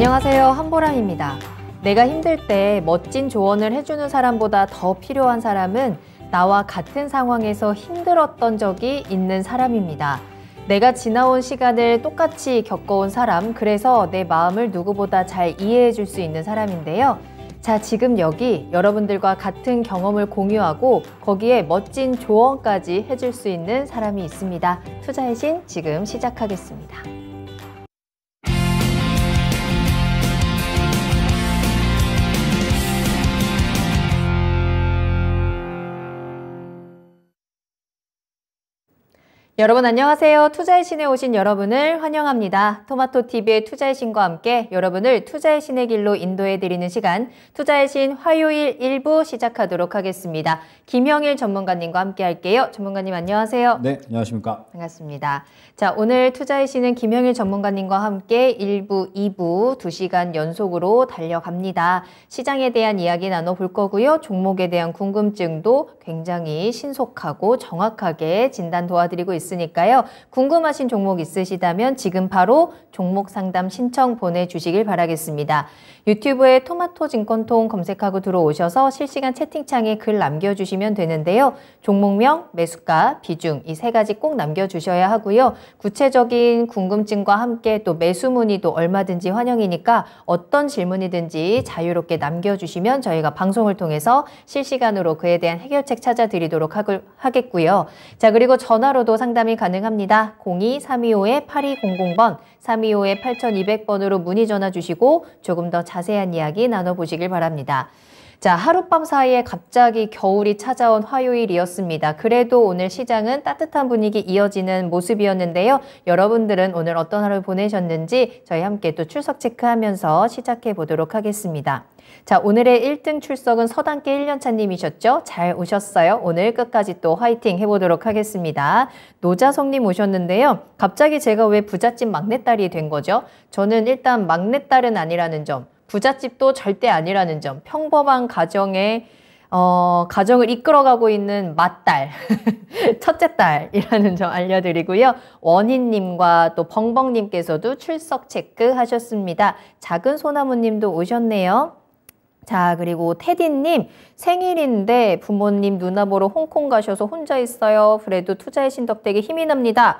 안녕하세요, 한보람입니다. 내가 힘들 때 멋진 조언을 해주는 사람보다 더 필요한 사람은 나와 같은 상황에서 힘들었던 적이 있는 사람입니다. 내가 지나온 시간을 똑같이 겪어온 사람, 그래서 내 마음을 누구보다 잘 이해해 줄 수 있는 사람인데요. 자, 지금 여기 여러분들과 같은 경험을 공유하고 거기에 멋진 조언까지 해줄 수 있는 사람이 있습니다. 투자의 신 지금 시작하겠습니다. 여러분 안녕하세요. 투자의 신에 오신 여러분을 환영합니다. 토마토TV의 투자의 신과 함께 여러분을 투자의 신의 길로 인도해드리는 시간, 투자의 신 화요일 1부 시작하도록 하겠습니다. 김형일 전문가님과 함께 할게요. 전문가님 안녕하세요. 네, 안녕하십니까. 반갑습니다. 자, 오늘 투자의 신은 김형일 전문가님과 함께 1부, 2부 2시간 연속으로 달려갑니다. 시장에 대한 이야기 나눠볼 거고요. 종목에 대한 궁금증도 굉장히 신속하고 정확하게 진단 도와드리고 있으니까요. 궁금하신 종목 있으시다면 지금 바로 종목 상담 신청 보내주시길 바라겠습니다. 유튜브에 토마토 증권통 검색하고 들어오셔서 실시간 채팅창에 글 남겨주시면 되는데요. 종목명, 매수가, 비중 이 3가지 꼭 남겨주셔야 하고요. 구체적인 궁금증과 함께 또 매수 문의도 얼마든지 환영이니까 어떤 질문이든지 자유롭게 남겨주시면 저희가 방송을 통해서 실시간으로 그에 대한 해결책 찾아드리도록 하겠고요. 자, 그리고 전화로도 상담이 가능합니다. 02-325-8200번, 325-8200번으로 문의 전화 주시고 조금 더 자세한 이야기 나눠보시길 바랍니다. 자, 하룻밤 사이에 갑자기 겨울이 찾아온 화요일이었습니다. 그래도 오늘 시장은 따뜻한 분위기 이어지는 모습이었는데요. 여러분들은 오늘 어떤 하루 보내셨는지 저희 함께 또 출석 체크하면서 시작해 보도록 하겠습니다. 자, 오늘의 1등 출석은 서당계 1년차님이셨죠? 잘 오셨어요. 오늘 끝까지 또 화이팅 해보도록 하겠습니다. 노자성님 오셨는데요. 갑자기 제가 왜 부잣집 막내딸이 된 거죠? 저는 일단 막내딸은 아니라는 점, 부잣집도 절대 아니라는 점, 평범한 가정을 이끌어가고 있는 맏딸, 첫째 딸이라는 점 알려드리고요. 원희님과 또 벙벙님께서도 출석 체크하셨습니다. 작은 소나무님도 오셨네요. 자, 그리고 테디님 생일인데 부모님 누나 보러 홍콩 가셔서 혼자 있어요. 그래도 투자의 신덕되게 힘이 납니다.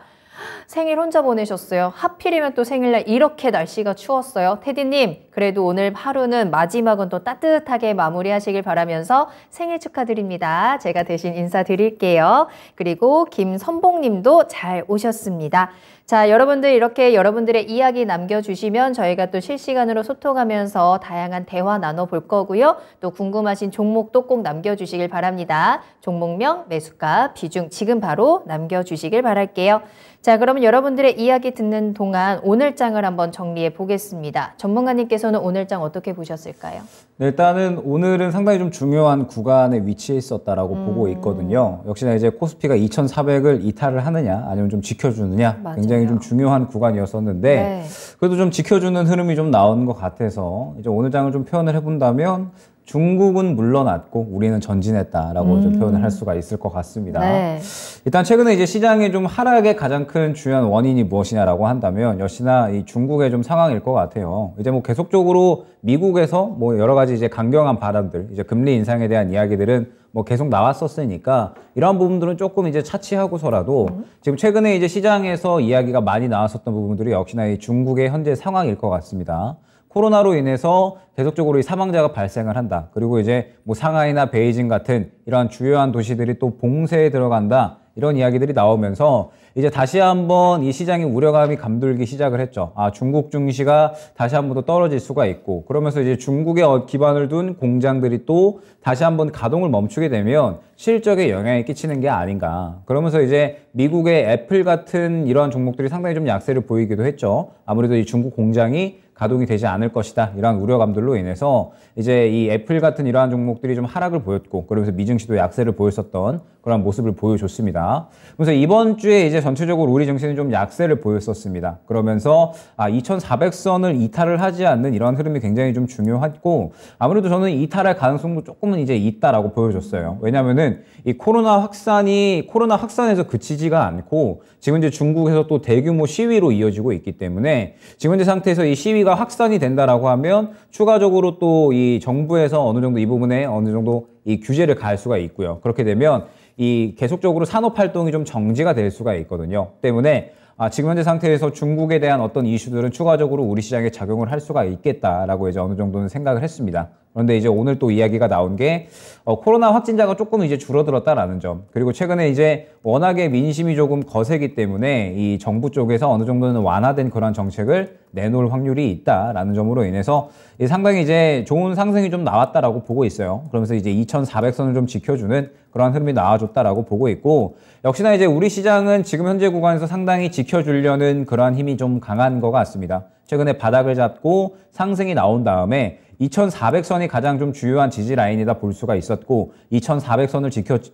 생일 혼자 보내셨어요. 하필이면 또 생일날 이렇게 날씨가 추웠어요. 테디님, 그래도 오늘 하루는 마지막은 또 따뜻하게 마무리하시길 바라면서 생일 축하드립니다. 제가 대신 인사드릴게요. 그리고 김선봉님도 잘 오셨습니다. 자, 여러분들 이렇게 여러분들의 이야기 남겨주시면 저희가 또 실시간으로 소통하면서 다양한 대화 나눠볼 거고요. 또 궁금하신 종목도 꼭 남겨주시길 바랍니다. 종목명, 매수가, 비중 지금 바로 남겨주시길 바랄게요. 자, 그러면 여러분들의 이야기 듣는 동안 오늘장을 한번 정리해 보겠습니다. 전문가님께서는 오늘장 어떻게 보셨을까요? 네, 일단은 오늘은 상당히 좀 중요한 구간에 위치해 있었다라고 보고 있거든요. 역시나 이제 코스피가 2,400을 이탈을 하느냐 아니면 좀 지켜주느냐 맞아요. 굉장히 좀 중요한 구간이었었는데 네. 그래도 좀 지켜주는 흐름이 좀 나온 것 같아서 이제 오늘장을 좀 표현을 해본다면 중국은 물러났고 우리는 전진했다라고 좀 표현을 할 수가 있을 것 같습니다. 네. 일단 최근에 이제 시장의 좀 하락의 가장 큰 중요한 원인이 무엇이냐라고 한다면 역시나 이 중국의 좀 상황일 것 같아요. 이제 뭐 계속적으로 미국에서 뭐 여러 가지 이제 강경한 발언들, 이제 금리 인상에 대한 이야기들은 뭐 계속 나왔었으니까 이러한 부분들은 조금 이제 차치하고서라도 지금 최근에 이제 시장에서 이야기가 많이 나왔었던 부분들이 역시나 이 중국의 현재 상황일 것 같습니다. 코로나로 인해서 계속적으로 이 사망자가 발생을 한다. 그리고 이제 뭐 상하이나 베이징 같은 이러한 주요한 도시들이 또 봉쇄에 들어간다. 이런 이야기들이 나오면서 이제 다시 한번 이 시장의 우려감이 감돌기 시작을 했죠. 아, 중국 증시가 다시 한번 더 떨어질 수가 있고, 그러면서 이제 중국에 기반을 둔 공장들이 또 다시 한번 가동을 멈추게 되면 실적에 영향이 끼치는 게 아닌가. 그러면서 이제 미국의 애플 같은 이러한 종목들이 상당히 좀 약세를 보이기도 했죠. 아무래도 이 중국 공장이 가동이 되지 않을 것이다. 이러한 우려감들로 인해서 이제 이 애플 같은 이러한 종목들이 좀 하락을 보였고, 그러면서 미증시도 약세를 보였었던 그런 모습을 보여줬습니다. 그래서 이번 주에 이제 전체적으로 우리 증시는 좀 약세를 보였었습니다. 그러면서 2400선을 이탈을 하지 않는 이러한 흐름이 굉장히 좀 중요했고, 아무래도 저는 이탈할 가능성도 조금은 이제 있다라고 보여줬어요. 왜냐면은 이 코로나 확산에서 그치지가 않고 지금 이제 중국에서 또 대규모 시위로 이어지고 있기 때문에 지금 현재 상태에서 이 시위가 변이가 확산이 된다라고 하면 추가적으로 또 이 정부에서 어느 정도 이 부분에 어느 정도 이 규제를 가할 수가 있고요. 그렇게 되면 이 계속적으로 산업 활동이 좀 정지가 될 수가 있거든요. 때문에 지금 현재 상태에서 중국에 대한 어떤 이슈들은 추가적으로 우리 시장에 작용을 할 수가 있겠다라고 이제 어느 정도는 생각을 했습니다. 그런데 이제 오늘 또 이야기가 나온 게 코로나 확진자가 조금 이제 줄어들었다라는 점, 그리고 최근에 이제 워낙에 민심이 조금 거세기 때문에 이 정부 쪽에서 어느 정도는 완화된 그런 정책을 내놓을 확률이 있다라는 점으로 인해서 상당히 이제 좋은 상승이 좀 나왔다라고 보고 있어요. 그러면서 이제 2,400선을 좀 지켜주는 그런 흐름이 나와줬다라고 보고 있고, 역시나 이제 우리 시장은 지금 현재 구간에서 상당히 지켜주려는 그러한 힘이 좀 강한 것 같습니다. 최근에 바닥을 잡고 상승이 나온 다음에 2,400선이 가장 좀 주요한 지지 라인이다 볼 수가 있었고, 2,400선을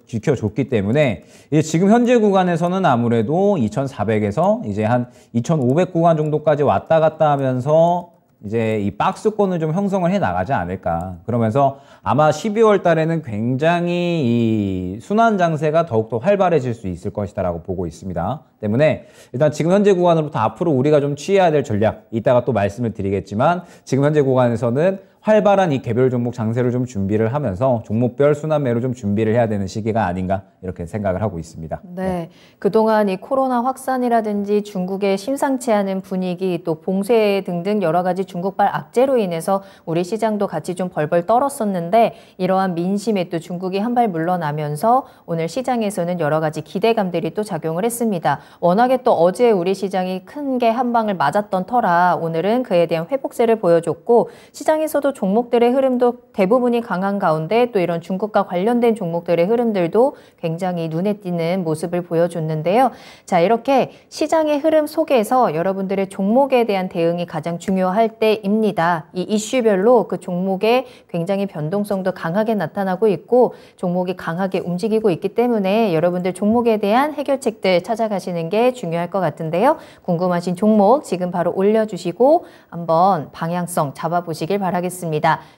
지켜줬기 때문에 이제 지금 현재 구간에서는 아무래도 2,400에서 이제 한 2,500 구간 정도까지 왔다 갔다 하면서 이제 이 박스권을 좀 형성을 해 나가지 않을까. 그러면서 아마 12월 달에는 굉장히 이 순환 장세가 더욱더 활발해질 수 있을 것이다라고 보고 있습니다. 때문에 일단 지금 현재 구간으로부터 앞으로 우리가 좀 취해야 될 전략, 이따가 또 말씀을 드리겠지만 지금 현재 구간에서는 활발한 이 개별 종목 장세를 좀 준비를 하면서 종목별 순환매로 좀 준비를 해야 되는 시기가 아닌가 이렇게 생각을 하고 있습니다. 네, 그동안 이 코로나 확산이라든지 중국의 심상치 않은 분위기, 또 봉쇄 등등 여러 가지 중국발 악재로 인해서 우리 시장도 같이 좀 벌벌 떨었었는데, 이러한 민심에 또 중국이 한 발 물러나면서 오늘 시장에서는 여러 가지 기대감들이 또 작용을 했습니다. 워낙에 또 어제 우리 시장이 큰 게 한 방을 맞았던 터라 오늘은 그에 대한 회복세를 보여줬고, 시장에서도 종목들의 흐름도 대부분이 강한 가운데 또 이런 중국과 관련된 종목들의 흐름들도 굉장히 눈에 띄는 모습을 보여줬는데요. 자, 이렇게 시장의 흐름 속에서 여러분들의 종목에 대한 대응이 가장 중요할 때입니다. 이 이슈별로 그 종목의 굉장히 변동성도 강하게 나타나고 있고 종목이 강하게 움직이고 있기 때문에 여러분들 종목에 대한 해결책들 찾아가시는 게 중요할 것 같은데요. 궁금하신 종목 지금 바로 올려주시고 한번 방향성 잡아보시길 바라겠습니다.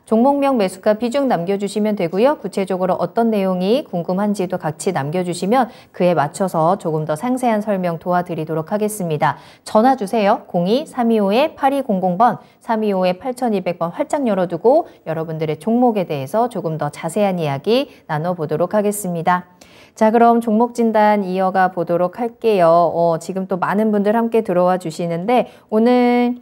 종목명, 매수가, 비중 남겨주시면 되고요. 구체적으로 어떤 내용이 궁금한지도 같이 남겨주시면 그에 맞춰서 조금 더 상세한 설명 도와드리도록 하겠습니다. 전화 주세요. 02-325-8200번, 325-8200번 활짝 열어두고 여러분들의 종목에 대해서 조금 더 자세한 이야기 나눠보도록 하겠습니다. 자, 그럼 종목 진단 이어가 보도록 할게요. 지금 또 많은 분들 함께 들어와 주시는데 오늘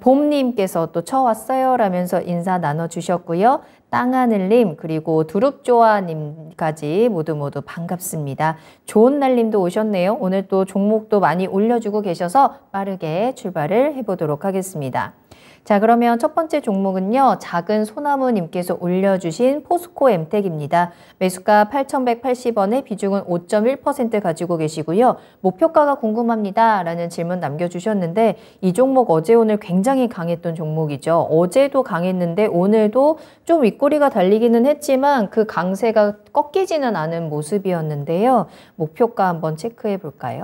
봄님께서 또 쳐왔어요 라면서 인사 나눠주셨고요. 땅하늘님 그리고 두릅조아님까지 모두 반갑습니다. 좋은 날님도 오셨네요. 오늘 또 종목도 많이 올려주고 계셔서 빠르게 출발을 해보도록 하겠습니다. 자, 그러면 첫 번째 종목은요. 작은 소나무님께서 올려주신 포스코 엠텍입니다. 매수가 8,180원에 비중은 5.1% 가지고 계시고요. 목표가가 궁금합니다 라는 질문 남겨주셨는데 이 종목 어제 오늘 굉장히 강했던 종목이죠. 어제도 강했는데 오늘도 좀 윗꼬리가 달리기는 했지만 그 강세가 꺾이지는 않은 모습이었는데요. 목표가 한번 체크해 볼까요?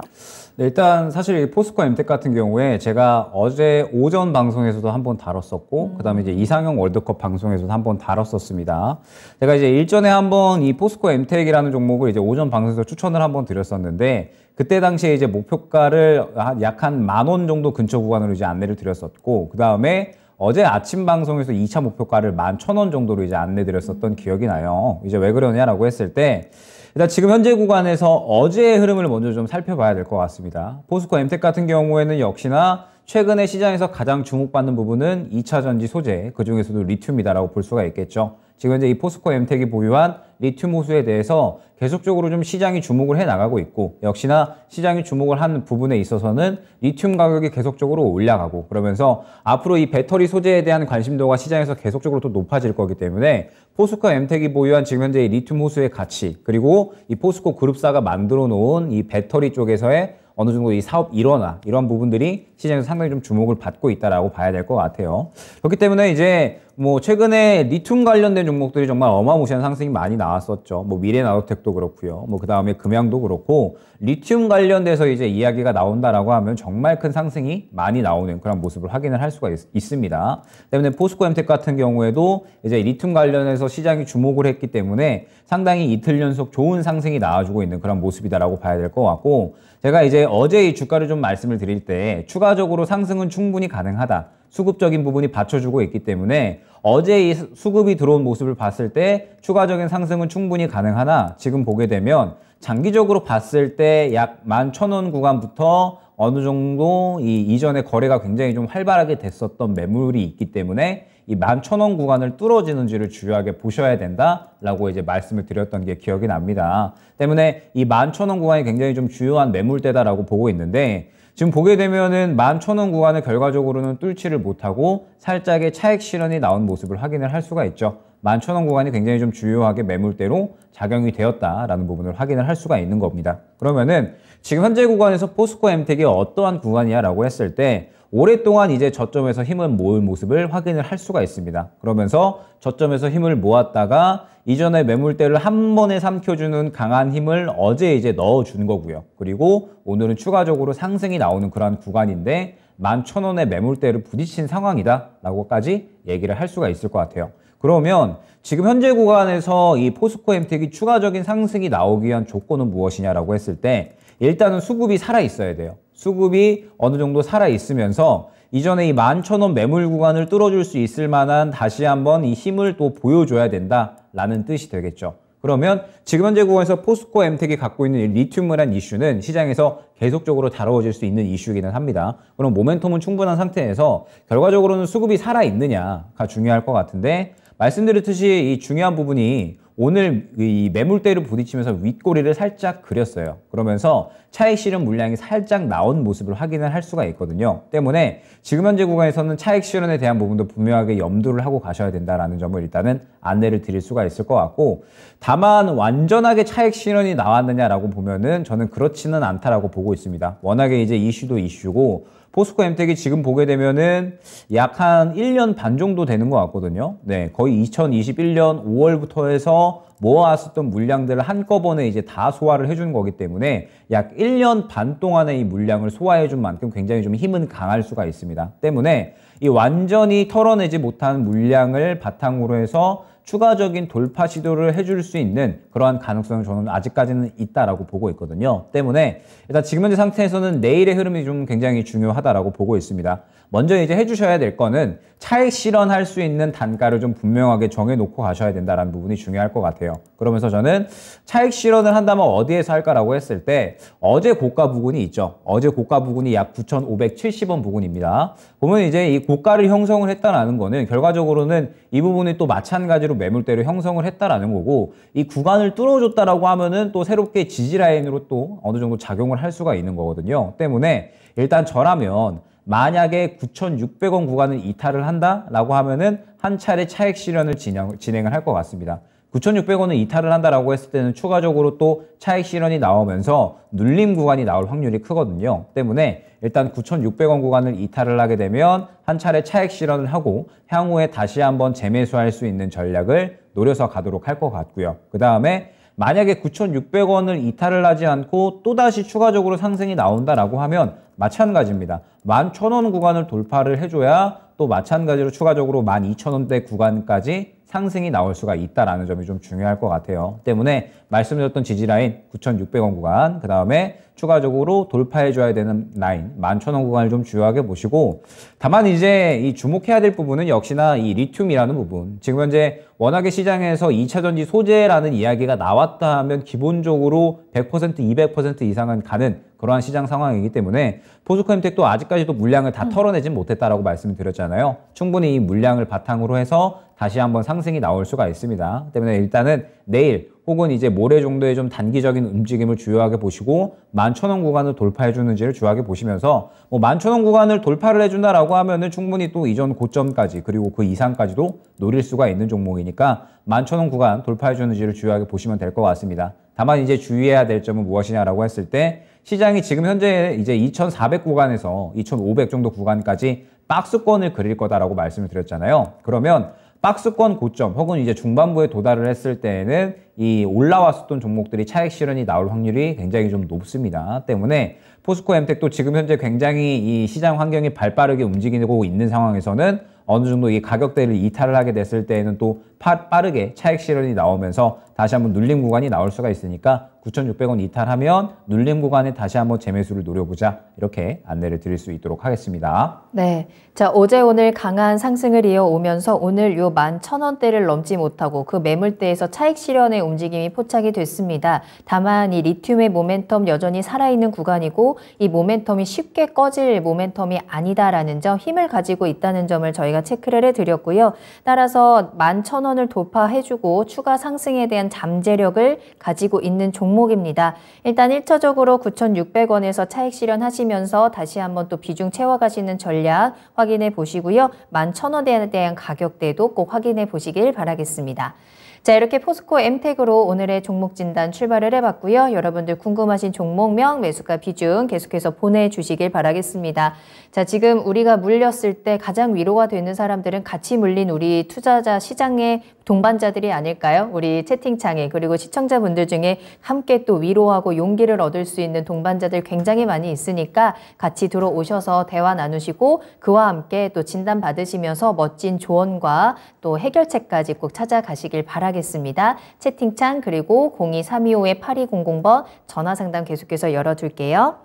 네, 일단 사실 포스코 엠텍 같은 경우에 제가 어제 오전 방송에서도 한번 다뤘었고 그다음에 이제 이상형 월드컵 방송에서도 한번 다뤘었습니다. 제가 이제 일전에 한번 이 포스코 엠텍이라는 종목을 이제 오전 방송에서 추천을 한번 드렸었는데 그때 당시에 이제 목표가를 약 한 10,000원 정도 근처 구간으로 이제 안내를 드렸었고 그다음에 어제 아침 방송에서 2차 목표가를 11,000원 정도로 이제 안내 드렸었던 기억이 나요. 이제 왜 그러냐라고 했을 때 일단 지금 현재 구간에서 어제의 흐름을 먼저 좀 살펴봐야 될 것 같습니다. 포스코 엠텍 같은 경우에는 역시나 최근에 시장에서 가장 주목받는 부분은 2차 전지 소재, 그중에서도 리튬이다라고 볼 수가 있겠죠. 지금 현재 이 포스코 엠텍이 보유한 리튬 호수에 대해서 계속적으로 좀 시장이 주목을 해 나가고 있고 역시나 시장이 주목을 한 부분에 있어서는 리튬 가격이 계속적으로 올라가고 그러면서 앞으로 이 배터리 소재에 대한 관심도가 시장에서 계속적으로 또 높아질 거기 때문에 포스코 엠텍이 보유한 지금 현재 이 리튬 호수의 가치 그리고 이 포스코 그룹사가 만들어 놓은 이 배터리 쪽에서의 어느 정도 이 사업 일원화 이런 부분들이 시장에서 상당히 좀 주목을 받고 있다라고 봐야 될 것 같아요. 그렇기 때문에 이제 뭐 최근에 리튬 관련된 종목들이 정말 어마무시한 상승이 많이 나왔었죠. 뭐 미래나노텍도 그렇고요. 뭐 그다음에 금양도 그렇고 리튬 관련돼서 이제 이야기가 나온다라고 하면 정말 큰 상승이 많이 나오는 그런 모습을 확인을 할 수가 있습니다. 때문에 포스코 엠텍 같은 경우에도 이제 리튬 관련해서 시장이 주목을 했기 때문에 상당히 이틀 연속 좋은 상승이 나와주고 있는 그런 모습이다라고 봐야 될 것 같고 제가 이제 어제 이 주가를 좀 말씀을 드릴 때 추가 추가적으로 상승은 충분히 가능하다. 수급적인 부분이 받쳐주고 있기 때문에 어제 이 수급이 들어온 모습을 봤을 때 추가적인 상승은 충분히 가능하나 지금 보게 되면 장기적으로 봤을 때 약 11,000원 구간부터 어느 정도 이전에 거래가 굉장히 좀 활발하게 됐었던 매물이 있기 때문에 이 11,000원 구간을 뚫어지는지를 주요하게 보셔야 된다라고 이제 말씀을 드렸던 게 기억이 납니다. 때문에 이 11,000원 구간이 굉장히 좀 주요한 매물대다라고 보고 있는데 지금 보게 되면은 11,000원 구간을 결과적으로는 뚫지를 못하고 살짝의 차익 실현이 나온 모습을 확인을 할 수가 있죠. 11,000원 구간이 굉장히 좀 주요하게 매물대로 작용이 되었다라는 부분을 확인을 할 수가 있는 겁니다. 그러면은 지금 현재 구간에서 포스코 엠텍이 어떠한 구간이냐라고 했을 때 오랫동안 이제 저점에서 힘을 모을 모습을 확인을 할 수가 있습니다. 그러면서 저점에서 힘을 모았다가 이전에 매물대를 한 번에 삼켜주는 강한 힘을 어제 이제 넣어준 거고요. 그리고 오늘은 추가적으로 상승이 나오는 그러한 구간인데 11,000원의 매물대를 부딪힌 상황이다 라고까지 얘기를 할 수가 있을 것 같아요. 그러면 지금 현재 구간에서 이 포스코 엠텍이 추가적인 상승이 나오기 위한 조건은 무엇이냐라고 했을 때 일단은 수급이 살아 있어야 돼요. 수급이 어느 정도 살아 있으면서 이전에 이 11,000원 매물 구간을 뚫어줄 수 있을 만한 다시 한번 이 힘을 또 보여줘야 된다라는 뜻이 되겠죠. 그러면 지금 현재 구간에서 포스코 엠텍이 갖고 있는 이 리튬이라는 이슈는 시장에서 계속적으로 다뤄질 수 있는 이슈이기는 합니다. 그럼 모멘텀은 충분한 상태에서 결과적으로는 수급이 살아있느냐가 중요할 것 같은데 말씀드렸듯이 이 중요한 부분이 오늘 이 매물대를 부딪히면서 윗꼬리를 살짝 그렸어요. 그러면서 차익 실현 물량이 살짝 나온 모습을 확인을 할 수가 있거든요. 때문에 지금 현재 구간에서는 차익 실현에 대한 부분도 분명하게 염두를 하고 가셔야 된다라는 점을 일단은 안내를 드릴 수가 있을 것 같고 다만 완전하게 차익 실현이 나왔느냐라고 보면은 저는 그렇지는 않다라고 보고 있습니다. 워낙에 이제 이슈도 이슈고 포스코 엠텍이 지금 보게 되면은 약 한 1년 반 정도 되는 것 같거든요. 네, 거의 2021년 5월부터 해서 모아왔었던 물량들을 한꺼번에 이제 다 소화를 해준 거기 때문에 약 1년 반 동안의 이 물량을 소화해준 만큼 굉장히 좀 힘은 강할 수가 있습니다. 때문에 이 완전히 털어내지 못한 물량을 바탕으로 해서 추가적인 돌파 시도를 해줄 수 있는 그러한 가능성은 저는 아직까지는 있다라고 보고 있거든요. 때문에 일단 지금 현재 상태에서는 내일의 흐름이 좀 굉장히 중요하다라고 보고 있습니다. 먼저 이제 해주셔야 될 거는 차익 실현할 수 있는 단가를 좀 분명하게 정해놓고 가셔야 된다는 부분이 중요할 것 같아요. 그러면서 저는 차익 실현을 한다면 어디에서 할까라고 했을 때 어제 고가 부근이 있죠. 어제 고가 부근이 약 9,570원 부근입니다. 보면 이제 이 고가를 형성을 했다라는 거는 결과적으로는 이 부분이 또 마찬가지로 매물대로 형성을 했다라는 거고 이 구간을 뚫어줬다라고 하면은 또 새롭게 지지 라인으로 또 어느 정도 작용을 할 수가 있는 거거든요. 때문에 일단 저라면 만약에 9,600원 구간을 이탈을 한다라고 하면은 한 차례 차익 실현을 진행을 할 것 같습니다. 9,600원을 이탈을 한다라고 했을 때는 추가적으로 또 차익 실현이 나오면서 눌림 구간이 나올 확률이 크거든요. 때문에 일단 9,600원 구간을 이탈을 하게 되면 한 차례 차익 실현을 하고 향후에 다시 한번 재매수할 수 있는 전략을 노려서 가도록 할 것 같고요. 그 다음에 만약에 9,600원을 이탈을 하지 않고 또다시 추가적으로 상승이 나온다라고 하면 마찬가지입니다. 11,000원 구간을 돌파를 해줘야 또 마찬가지로 추가적으로 12,000원대 구간까지 상승이 나올 수가 있다는 점이 좀 중요할 것 같아요. 때문에 말씀드렸던 지지라인 9,600원 구간, 그 다음에 추가적으로 돌파해줘야 되는 라인 11,000원 구간을 좀 주요하게 보시고 다만 이제 이 주목해야 될 부분은 역시나 이 리튬이라는 부분. 지금 현재 워낙에 시장에서 2차전지 소재라는 이야기가 나왔다 하면 기본적으로 100%, 200% 이상은 가는 그러한 시장 상황이기 때문에 포스코 엠텍도 아직까지도 물량을 다 털어내진 못했다라고 말씀을 드렸잖아요. 충분히 이 물량을 바탕으로 해서 다시 한번 상승이 나올 수가 있습니다. 때문에 일단은 내일 혹은 이제 모레 정도의 좀 단기적인 움직임을 주요하게 보시고 11,000원 구간을 돌파해 주는지를 주요하게 보시면서 뭐 11,000원 구간을 돌파를 해준다라고 하면은 충분히 또 이전 고점까지 그리고 그 이상까지도 노릴 수가 있는 종목이니까 11,000원 구간 돌파해 주는지를 주요하게 보시면 될 것 같습니다. 다만 이제 주의해야 될 점은 무엇이냐라고 했을 때 시장이 지금 현재 이제 2,400 구간에서 2,500 정도 구간까지 박스권을 그릴 거다라고 말씀을 드렸잖아요. 그러면 박스권 고점 혹은 이제 중반부에 도달을 했을 때에는 이 올라왔었던 종목들이 차익 실현이 나올 확률이 굉장히 좀 높습니다. 때문에 포스코 엠텍도 지금 현재 굉장히 이 시장 환경이 발빠르게 움직이고 있는 상황에서는 어느 정도 이 가격대를 이탈을 하게 됐을 때에는 또 빠르게 차익 실현이 나오면서 다시 한번 눌림 구간이 나올 수가 있으니까 9,600원 이탈하면 눌림 구간에 다시 한번 재매수를 노려보자. 이렇게 안내를 드릴 수 있도록 하겠습니다. 네. 자, 어제 오늘 강한 상승을 이어오면서 오늘 요 11,000원대를 넘지 못하고 그 매물대에서 차익 실현의 움직임이 포착이 됐습니다. 다만 이 리튬의 모멘텀 여전히 살아있는 구간이고 이 모멘텀이 쉽게 꺼질 모멘텀이 아니다라는 점, 힘을 가지고 있다는 점을 저희가 체크를 해드렸고요. 따라서 11,000원을 돌파해주고 추가 상승에 대한 잠재력을 가지고 있는 종목입니다. 일단 1차적으로 9,600원에서 차익 실현하시면서 다시 한번 또 비중 채워가시는 전략 확인해 보시고요. 11,000원에 대한 가격대도 꼭 확인해 보시길 바라겠습니다. 자, 이렇게 포스코 엠텍으로 오늘의 종목 진단 출발을 해봤고요. 여러분들 궁금하신 종목명, 매수가 비중 계속해서 보내주시길 바라겠습니다. 자, 지금 우리가 물렸을 때 가장 위로가 되는 사람들은 같이 물린 우리 투자자 시장의 동반자들이 아닐까요? 우리 채팅창에 그리고 시청자분들 중에 함께 또 위로하고 용기를 얻을 수 있는 동반자들 굉장히 많이 있으니까 같이 들어오셔서 대화 나누시고 그와 함께 또 진단 받으시면서 멋진 조언과 또 해결책까지 꼭 찾아가시길 바라겠습니다. 채팅창 그리고 02-325-8200번 전화 상담 계속해서 열어둘게요.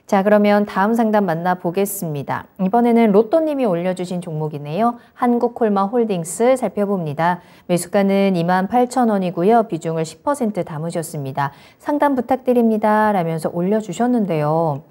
자, 그러면 다음 상담 만나보겠습니다. 이번에는 로또님이 올려주신 종목이네요. 한국콜마홀딩스 살펴봅니다. 매수가는 28,000원이고요. 비중을 10% 담으셨습니다. 상담 부탁드립니다. 라면서 올려주셨는데요.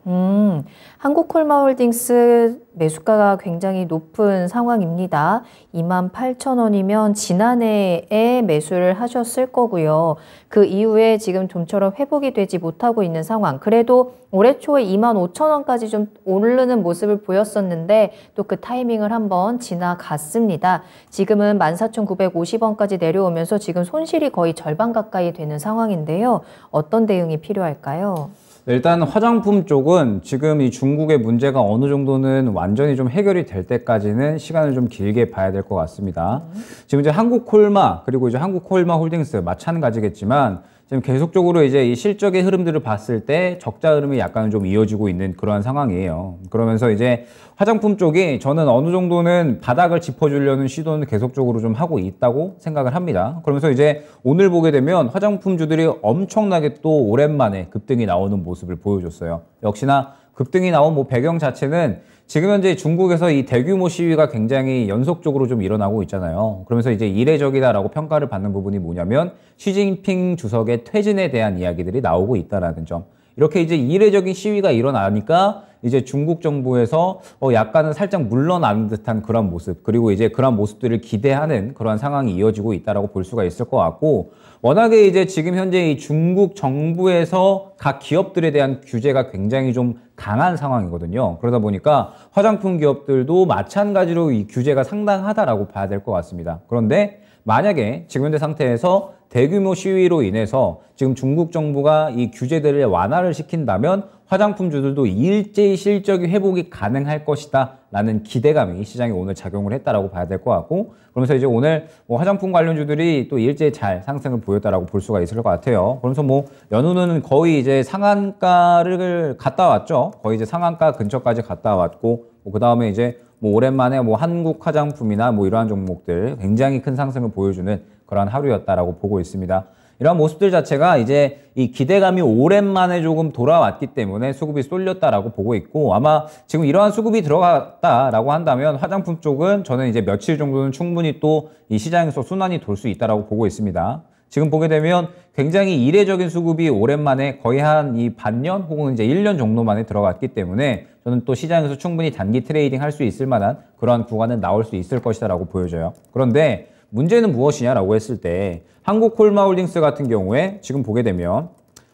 한국콜마홀딩스 매수가가 굉장히 높은 상황입니다. 28,000원이면 지난해에 매수를 하셨을 거고요. 그 이후에 지금 좀처럼 회복이 되지 못하고 있는 상황. 그래도 올해 초에 25,000원까지 좀 오르는 모습을 보였었는데 또 그 타이밍을 한번 지나갔습니다. 지금은 14,950원까지 내려오면서 지금 손실이 거의 절반 가까이 되는 상황인데요. 어떤 대응이 필요할까요? 일단 화장품 쪽은 지금 이 중국의 문제가 어느 정도는 완전히 좀 해결이 될 때까지는 시간을 좀 길게 봐야 될 것 같습니다. 지금 이제 한국콜마 그리고 이제 한국콜마홀딩스 마찬가지겠지만 지금 계속적으로 이제 이 실적의 흐름들을 봤을 때 적자 흐름이 약간 좀 이어지고 있는 그러한 상황이에요. 그러면서 이제 화장품 쪽이 저는 어느 정도는 바닥을 짚어주려는 시도는 계속적으로 좀 하고 있다고 생각을 합니다. 그러면서 이제 오늘 보게 되면 화장품주들이 엄청나게 또 오랜만에 급등이 나오는 모습을 보여줬어요. 역시나 급등이 나온 뭐 배경 자체는 지금 현재 중국에서 이 대규모 시위가 굉장히 연속적으로 좀 일어나고 있잖아요. 그러면서 이제 이례적이다라고 평가를 받는 부분이 뭐냐면 시진핑 주석의 퇴진에 대한 이야기들이 나오고 있다라는 점. 이렇게 이제 이례적인 시위가 일어나니까 이제 중국 정부에서 약간은 살짝 물러나는 듯한 그런 모습, 그리고 이제 그런 모습들을 기대하는 그런 상황이 이어지고 있다라고 볼 수가 있을 것 같고, 워낙에 이제 지금 현재 이 중국 정부에서 각 기업들에 대한 규제가 굉장히 좀 강한 상황이거든요. 그러다 보니까 화장품 기업들도 마찬가지로 이 규제가 상당하다라고 봐야 될 것 같습니다. 그런데 만약에 지금 현재 상태에서 대규모 시위로 인해서 지금 중국 정부가 이 규제들을 완화를 시킨다면 화장품주들도 일제히 실적이 회복이 가능할 것이다 라는 기대감이 시장에 오늘 작용을 했다라고 봐야 될 것 같고, 그러면서 이제 오늘 뭐 화장품 관련주들이 또 일제히 잘 상승을 보였다라고 볼 수가 있을 것 같아요. 그러면서 뭐 연우는 거의 이제 상한가를 갔다 왔죠. 거의 이제 상한가 근처까지 갔다 왔고, 그 다음에 이제 뭐 오랜만에 뭐 한국 화장품이나 뭐 이러한 종목들 굉장히 큰 상승을 보여주는 그런 하루였다라고 보고 있습니다. 이런 모습들 자체가 이제 이 기대감이 오랜만에 조금 돌아왔기 때문에 수급이 쏠렸다라고 보고 있고, 아마 지금 이러한 수급이 들어갔다라고 한다면 화장품 쪽은 저는 이제 며칠 정도는 충분히 또 이 시장에서 순환이 돌 수 있다라고 보고 있습니다. 지금 보게 되면 굉장히 이례적인 수급이 오랜만에 거의 한 이 반년 혹은 이제 1년 정도 만에 들어갔기 때문에 저는 또 시장에서 충분히 단기 트레이딩 할 수 있을 만한 그러한 구간은 나올 수 있을 것이다라고 보여져요. 그런데 문제는 무엇이냐라고 했을 때 한국콜마홀딩스 같은 경우에 지금 보게 되면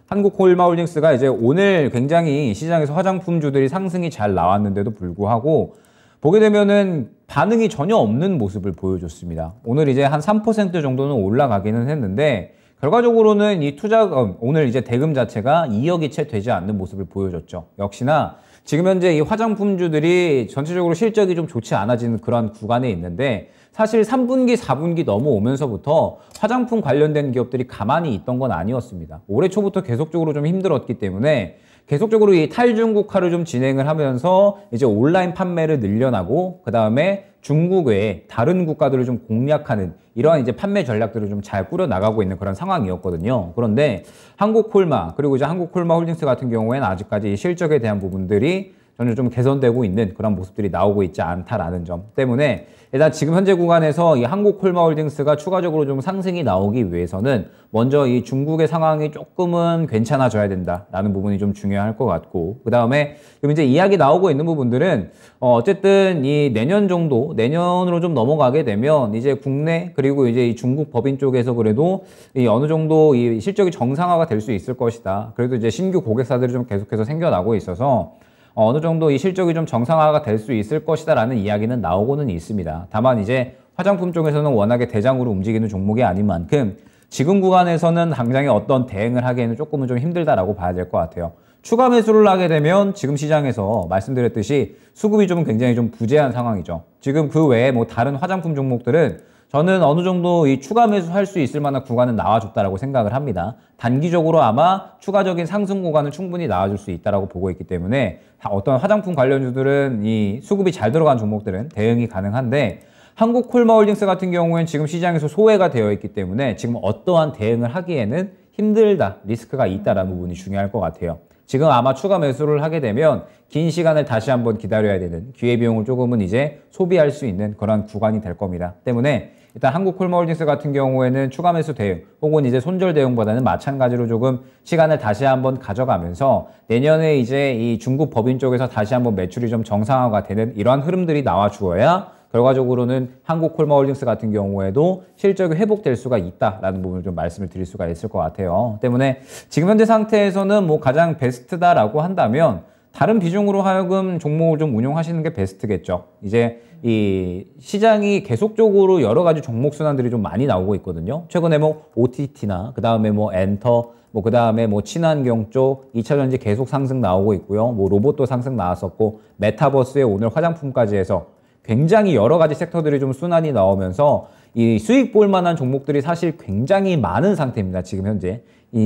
한국콜마홀딩스가 이제 오늘 굉장히 시장에서 화장품주들이 상승이 잘 나왔는데도 불구하고 보게 되면은 반응이 전혀 없는 모습을 보여줬습니다. 오늘 이제 한 3% 정도는 올라가기는 했는데 결과적으로는 이 투자금, 오늘 이제 대금 자체가 2억이 채 되지 않는 모습을 보여줬죠. 역시나 지금 현재 이 화장품주들이 전체적으로 실적이 좀 좋지 않아지는 그런 구간에 있는데, 사실 3분기, 4분기 넘어오면서부터 화장품 관련된 기업들이 가만히 있던 건 아니었습니다. 올해 초부터 계속적으로 좀 힘들었기 때문에 계속적으로 이 탈중국화를 좀 진행을 하면서 이제 온라인 판매를 늘려나고 그 다음에 중국 외에 다른 국가들을 좀 공략하는 이러한 이제 판매 전략들을 좀 잘 꾸려 나가고 있는 그런 상황이었거든요. 그런데 한국콜마 그리고 이제 한국콜마홀딩스 같은 경우에는 아직까지 이 실적에 대한 부분들이 저는 좀 개선되고 있는 그런 모습들이 나오고 있지 않다라는 점 때문에 일단 지금 현재 구간에서 이 한국콜마홀딩스가 추가적으로 좀 상승이 나오기 위해서는 먼저 이 중국의 상황이 조금은 괜찮아져야 된다라는 부분이 좀 중요할 것 같고 그 다음에 지금 이제 이야기 나오고 있는 부분들은 어쨌든 이 내년으로 좀 넘어가게 되면 이제 국내 그리고 이제 이 중국 법인 쪽에서 그래도 이 어느 정도 이 실적이 정상화가 될 수 있을 것이다. 그래도 이제 신규 고객사들이 좀 계속해서 생겨나고 있어서 어느 정도 이 실적이 좀 정상화가 될 수 있을 것이다라는 이야기는 나오고는 있습니다. 다만 이제 화장품 쪽에서는 워낙에 대장으로 움직이는 종목이 아닌 만큼 지금 구간에서는 당장에 어떤 대응을 하기에는 조금은 좀 힘들다라고 봐야 될 것 같아요. 추가 매수를 하게 되면 지금 시장에서 말씀드렸듯이 수급이 좀 굉장히 좀 부재한 상황이죠. 지금 그 외에 뭐 다른 화장품 종목들은 저는 어느 정도 이 추가 매수할 수 있을 만한 구간은 나와줬다라고 생각을 합니다. 단기적으로 아마 추가적인 상승 구간은 충분히 나와줄 수 있다라고 보고 있기 때문에 어떤 화장품 관련주들은 이 수급이 잘 들어간 종목들은 대응이 가능한데 한국콜마홀딩스 같은 경우에는 지금 시장에서 소외가 되어 있기 때문에 지금 어떠한 대응을 하기에는 힘들다, 리스크가 있다라는 부분이 중요할 것 같아요. 지금 아마 추가 매수를 하게 되면 긴 시간을 다시 한번 기다려야 되는 기회비용을 조금은 이제 소비할 수 있는 그런 구간이 될 겁니다. 때문에 일단 한국콜마홀딩스 같은 경우에는 추가 매수 대응 혹은 이제 손절 대응보다는 마찬가지로 조금 시간을 다시 한번 가져가면서 내년에 이제 이 중국 법인 쪽에서 다시 한번 매출이 좀 정상화가 되는 이러한 흐름들이 나와 주어야 결과적으로는 한국콜마홀딩스 같은 경우에도 실적이 회복될 수가 있다라는 부분을 좀 말씀을 드릴 수가 있을 것 같아요. 때문에 지금 현재 상태에서는 뭐 가장 베스트다라고 한다면 다른 비중으로 하여금 종목을 좀 운용하시는 게 베스트겠죠. 이제 이 시장이 계속적으로 여러 가지 종목 순환들이 좀 많이 나오고 있거든요. 최근에 뭐 OTT나 그 다음에 뭐 엔터 뭐 그 다음에 뭐 친환경 쪽 2차전지 계속 상승 나오고 있고요. 뭐 로봇도 상승 나왔었고 메타버스에 오늘 화장품까지 해서 굉장히 여러 가지 섹터들이 좀 순환이 나오면서 이 수익 볼 만한 종목들이 사실 굉장히 많은 상태입니다. 지금 현재.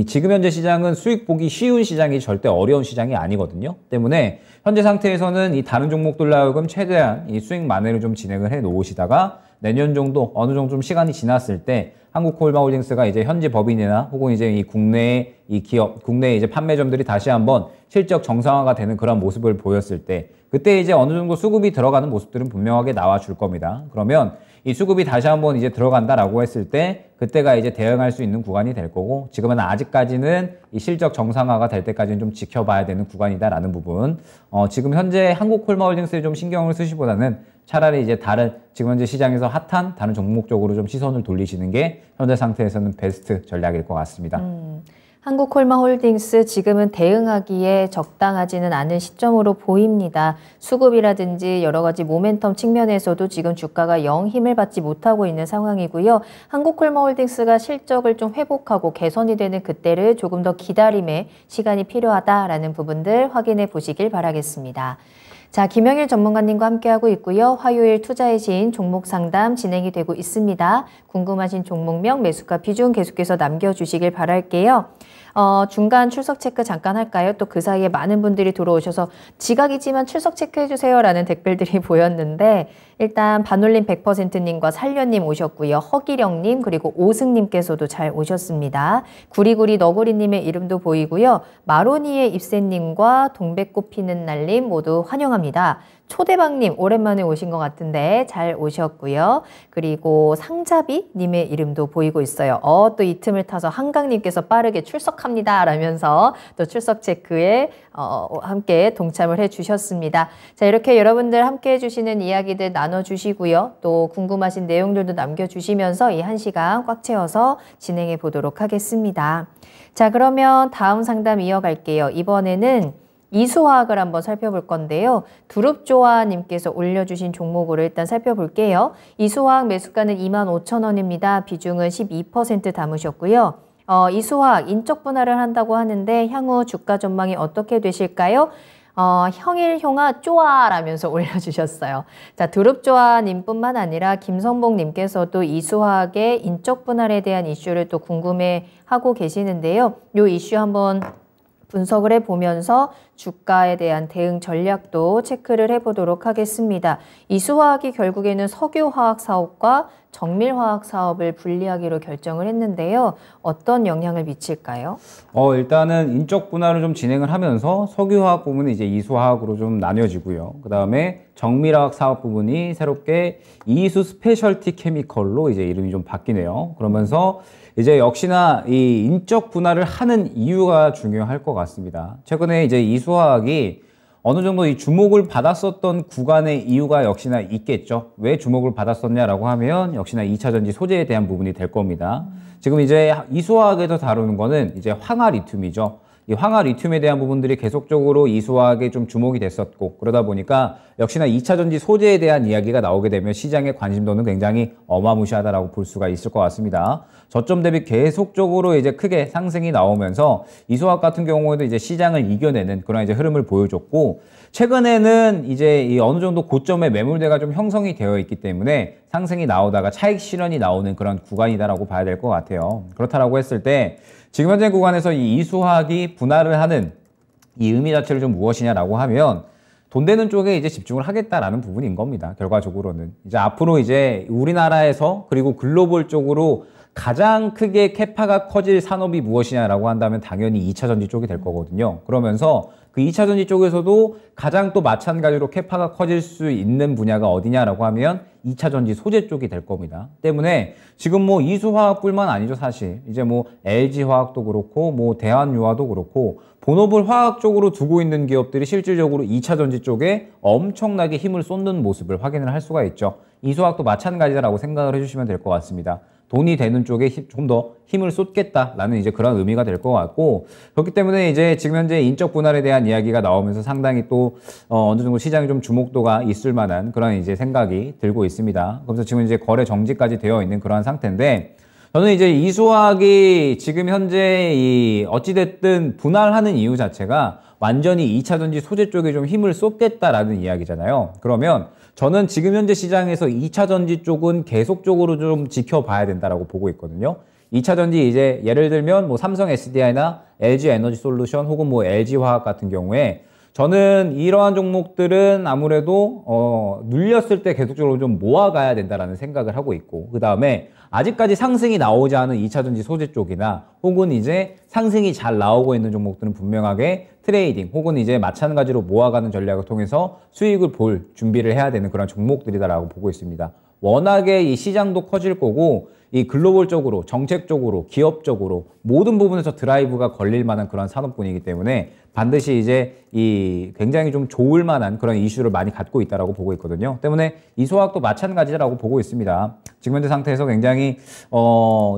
지금 현재 시장은 수익 보기 쉬운 시장이 절대 어려운 시장이 아니거든요. 때문에 현재 상태에서는 이 다른 종목들로 하여금 최대한 이 수익 만회를 좀 진행을 해 놓으시다가 내년 정도 어느 정도 좀 시간이 지났을 때 한국콜마홀딩스가 이제 현지 법인이나 혹은 이제 이 국내의 이 기업, 국내의 이제 판매점들이 다시 한번 실적 정상화가 되는 그런 모습을 보였을 때 그때 이제 어느 정도 수급이 들어가는 모습들은 분명하게 나와 줄 겁니다. 그러면 이 수급이 다시 한번 이제 들어간다라고 했을 때 그때가 이제 대응할 수 있는 구간이 될 거고 지금은 아직까지는 이 실적 정상화가 될 때까지는 좀 지켜봐야 되는 구간이다라는 부분. 지금 현재 한국콜마홀딩스에 좀 신경을 쓰시보다는 차라리 이제 다른 지금 현재 시장에서 핫한 다른 종목 쪽으로 좀 시선을 돌리시는 게 현재 상태에서는 베스트 전략일 것 같습니다. 한국콜마홀딩스 지금은 대응하기에 적당하지는 않은 시점으로 보입니다. 수급이라든지 여러 가지 모멘텀 측면에서도 지금 주가가 영 힘을 받지 못하고 있는 상황이고요. 한국콜마홀딩스가 실적을 좀 회복하고 개선이 되는 그때를 조금 더 기다림의 시간이 필요하다라는 부분들 확인해 보시길 바라겠습니다. 자, 김영일 전문가님과 함께하고 있고요. 화요일 투자의 시인 종목 상담 진행이 되고 있습니다. 궁금하신 종목명, 매수가 비중 계속해서 남겨주시길 바랄게요. 중간 출석 체크 잠깐 할까요? 또 그 사이에 많은 분들이 들어오셔서 지각이지만 출석 체크해주세요 라는 댓글들이 보였는데 일단 반올림 100%님과 살려님 오셨고요. 허기령님 그리고 오승님께서도 잘 오셨습니다. 구리구리 너구리님의 이름도 보이고요. 마로니의 입새님과 동백꽃 피는 날님 모두 환영합니다. 초대박님 오랜만에 오신 것 같은데 잘 오셨고요. 그리고 상자비님의 이름도 보이고 있어요. 또 이 틈을 타서 한강님께서 빠르게 출석합니다 라면서 또 출석 체크에 함께 동참을 해주셨습니다. 자, 이렇게 여러분들 함께 해주시는 이야기들 나눠주시고요. 또 궁금하신 내용들도 남겨주시면서 이 1시간 꽉 채워서 진행해 보도록 하겠습니다. 자, 그러면 다음 상담 이어갈게요. 이번에는 이수화학을 한번 살펴볼 건데요. 두릅조아님께서 올려주신 종목으로 일단 살펴볼게요. 이수화학 매수가는 25,000원입니다. 비중은 12% 담으셨고요. 이수화학 인적 분할을 한다고 하는데 향후 주가 전망이 어떻게 되실까요? 형일형아 쪼아라면서 올려주셨어요. 자, 두릅조아님뿐만 아니라 김선봉님께서도 이수화학의 인적 분할에 대한 이슈를 또 궁금해하고 계시는데요. 이 이슈 한번 분석을 해보면서 주가에 대한 대응 전략도 체크를 해보도록 하겠습니다. 이수화학이 결국에는 석유화학 사업과 정밀화학 사업을 분리하기로 결정을 했는데요. 어떤 영향을 미칠까요? 일단은 인적 분할을 좀 진행을 하면서 석유화학 부분이 이제 이수화학으로 좀 나뉘어지고요. 그 다음에 정밀화학 사업 부분이 새롭게 이수 스페셜티 케미컬로 이제 이름이 좀 바뀌네요. 그러면서 이제 역시나 이 인적 분할을 하는 이유가 중요할 것 같습니다. 최근에 이제 이수화학이 어느 정도 이 주목을 받았었던 구간의 이유가 역시나 있겠죠. 왜 주목을 받았었냐라고 하면 역시나 2차 전지 소재에 대한 부분이 될 겁니다. 지금 이제 이수화학에서 다루는 거는 이제 황화 리튬이죠. 이 황화 리튬에 대한 부분들이 계속적으로 이수화학에 좀 주목이 됐었고, 그러다 보니까 역시나 2차 전지 소재에 대한 이야기가 나오게 되면 시장의 관심도는 굉장히 어마무시하다라고 볼 수가 있을 것 같습니다. 저점 대비 계속적으로 이제 크게 상승이 나오면서 이수화학 같은 경우에도 이제 시장을 이겨내는 그런 이제 흐름을 보여줬고, 최근에는 이제 이 어느 정도 고점에 매물대가 좀 형성이 되어 있기 때문에 상승이 나오다가 차익 실현이 나오는 그런 구간이다라고 봐야 될 것 같아요. 그렇다라고 했을 때 지금 현재 구간에서 이 이수화학이 분할을 하는 이 의미 자체를 좀 무엇이냐라고 하면 돈 되는 쪽에 이제 집중을 하겠다라는 부분인 겁니다. 결과적으로는 이제 앞으로 이제 우리나라에서 그리고 글로벌 쪽으로 가장 크게 캐파가 커질 산업이 무엇이냐라고 한다면 당연히 2차 전지 쪽이 될 거거든요. 그러면서 그 2차 전지 쪽에서도 가장 또 마찬가지로 캐파가 커질 수 있는 분야가 어디냐라고 하면 2차 전지 소재 쪽이 될 겁니다. 때문에 지금 뭐 이수화학뿐만 아니죠, 사실. 이제 뭐 LG화학도 그렇고 뭐 대한유화도 그렇고 본업을 화학 쪽으로 두고 있는 기업들이 실질적으로 2차 전지 쪽에 엄청나게 힘을 쏟는 모습을 확인을 할 수가 있죠. 이수화학도 마찬가지다라고 생각을 해주시면 될 것 같습니다. 돈이 되는 쪽에 좀 더 힘을 쏟겠다라는 이제 그런 의미가 될 것 같고, 그렇기 때문에 이제 지금 현재 인적 분할에 대한 이야기가 나오면서 상당히 또 어느 정도 시장에 좀 주목도가 있을 만한 그런 이제 생각이 들고 있습니다. 그래서 지금 이제 거래 정지까지 되어 있는 그러한 상태인데, 저는 이제 이수화학이 지금 현재 이 어찌됐든 분할하는 이유 자체가 완전히 2차 전지 소재 쪽에 좀 힘을 쏟겠다라는 이야기잖아요. 그러면 저는 지금 현재 시장에서 2차 전지 쪽은 계속적으로 좀 지켜봐야 된다라고 보고 있거든요. 2차 전지 이제 예를 들면 뭐 삼성 SDI나 LG 에너지 솔루션 혹은 뭐 LG 화학 같은 경우에 저는 이러한 종목들은 아무래도 눌렸을 때 계속적으로 좀 모아가야 된다라는 생각을 하고 있고, 그 다음에 아직까지 상승이 나오지 않은 2차 전지 소재 쪽이나 혹은 이제 상승이 잘 나오고 있는 종목들은 분명하게 트레이딩 혹은 이제 마찬가지로 모아가는 전략을 통해서 수익을 볼 준비를 해야 되는 그런 종목들이다라고 보고 있습니다. 워낙에 이 시장도 커질 거고 이 글로벌적으로 정책적으로 기업적으로 모든 부분에서 드라이브가 걸릴 만한 그런 산업군이기 때문에 반드시 이제 이 굉장히 좀 좋을 만한 그런 이슈를 많이 갖고 있다라고 보고 있거든요. 때문에 이수화학도 마찬가지라고 보고 있습니다. 지금 현재 상태에서 굉장히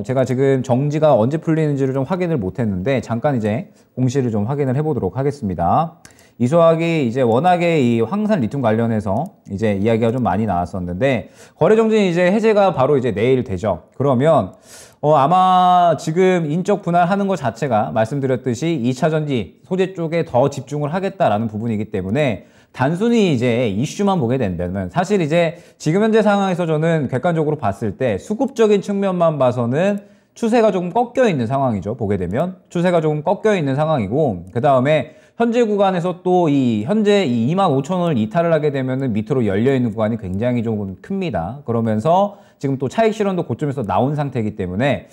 제가 지금 정지가 언제 풀리는지를 좀 확인을 못했는데 잠깐 이제 공시를 좀 확인을 해보도록 하겠습니다. 이수화학이 이제 워낙에 이 황산 리튬 관련해서 이제 이야기가 좀 많이 나왔었는데 거래 정지 이제 해제가 바로 이제 내일 되죠. 그러면 아마 지금 인적 분할하는 것 자체가 말씀드렸듯이 2차 전지 소재 쪽에 더 집중을 하겠다라는 부분이기 때문에 단순히 이제 이슈만 보게 된다면 사실 이제 지금 현재 상황에서 저는 객관적으로 봤을 때 수급적인 측면만 봐서는 추세가 조금 꺾여 있는 상황이죠. 보게 되면 추세가 조금 꺾여 있는 상황이고, 그 다음에 현재 구간에서 또 이 현재 이 25,000원을 이탈을 하게 되면은 밑으로 열려 있는 구간이 굉장히 조금 큽니다. 그러면서 지금 또 차익 실현도 고점에서 나온 상태이기 때문에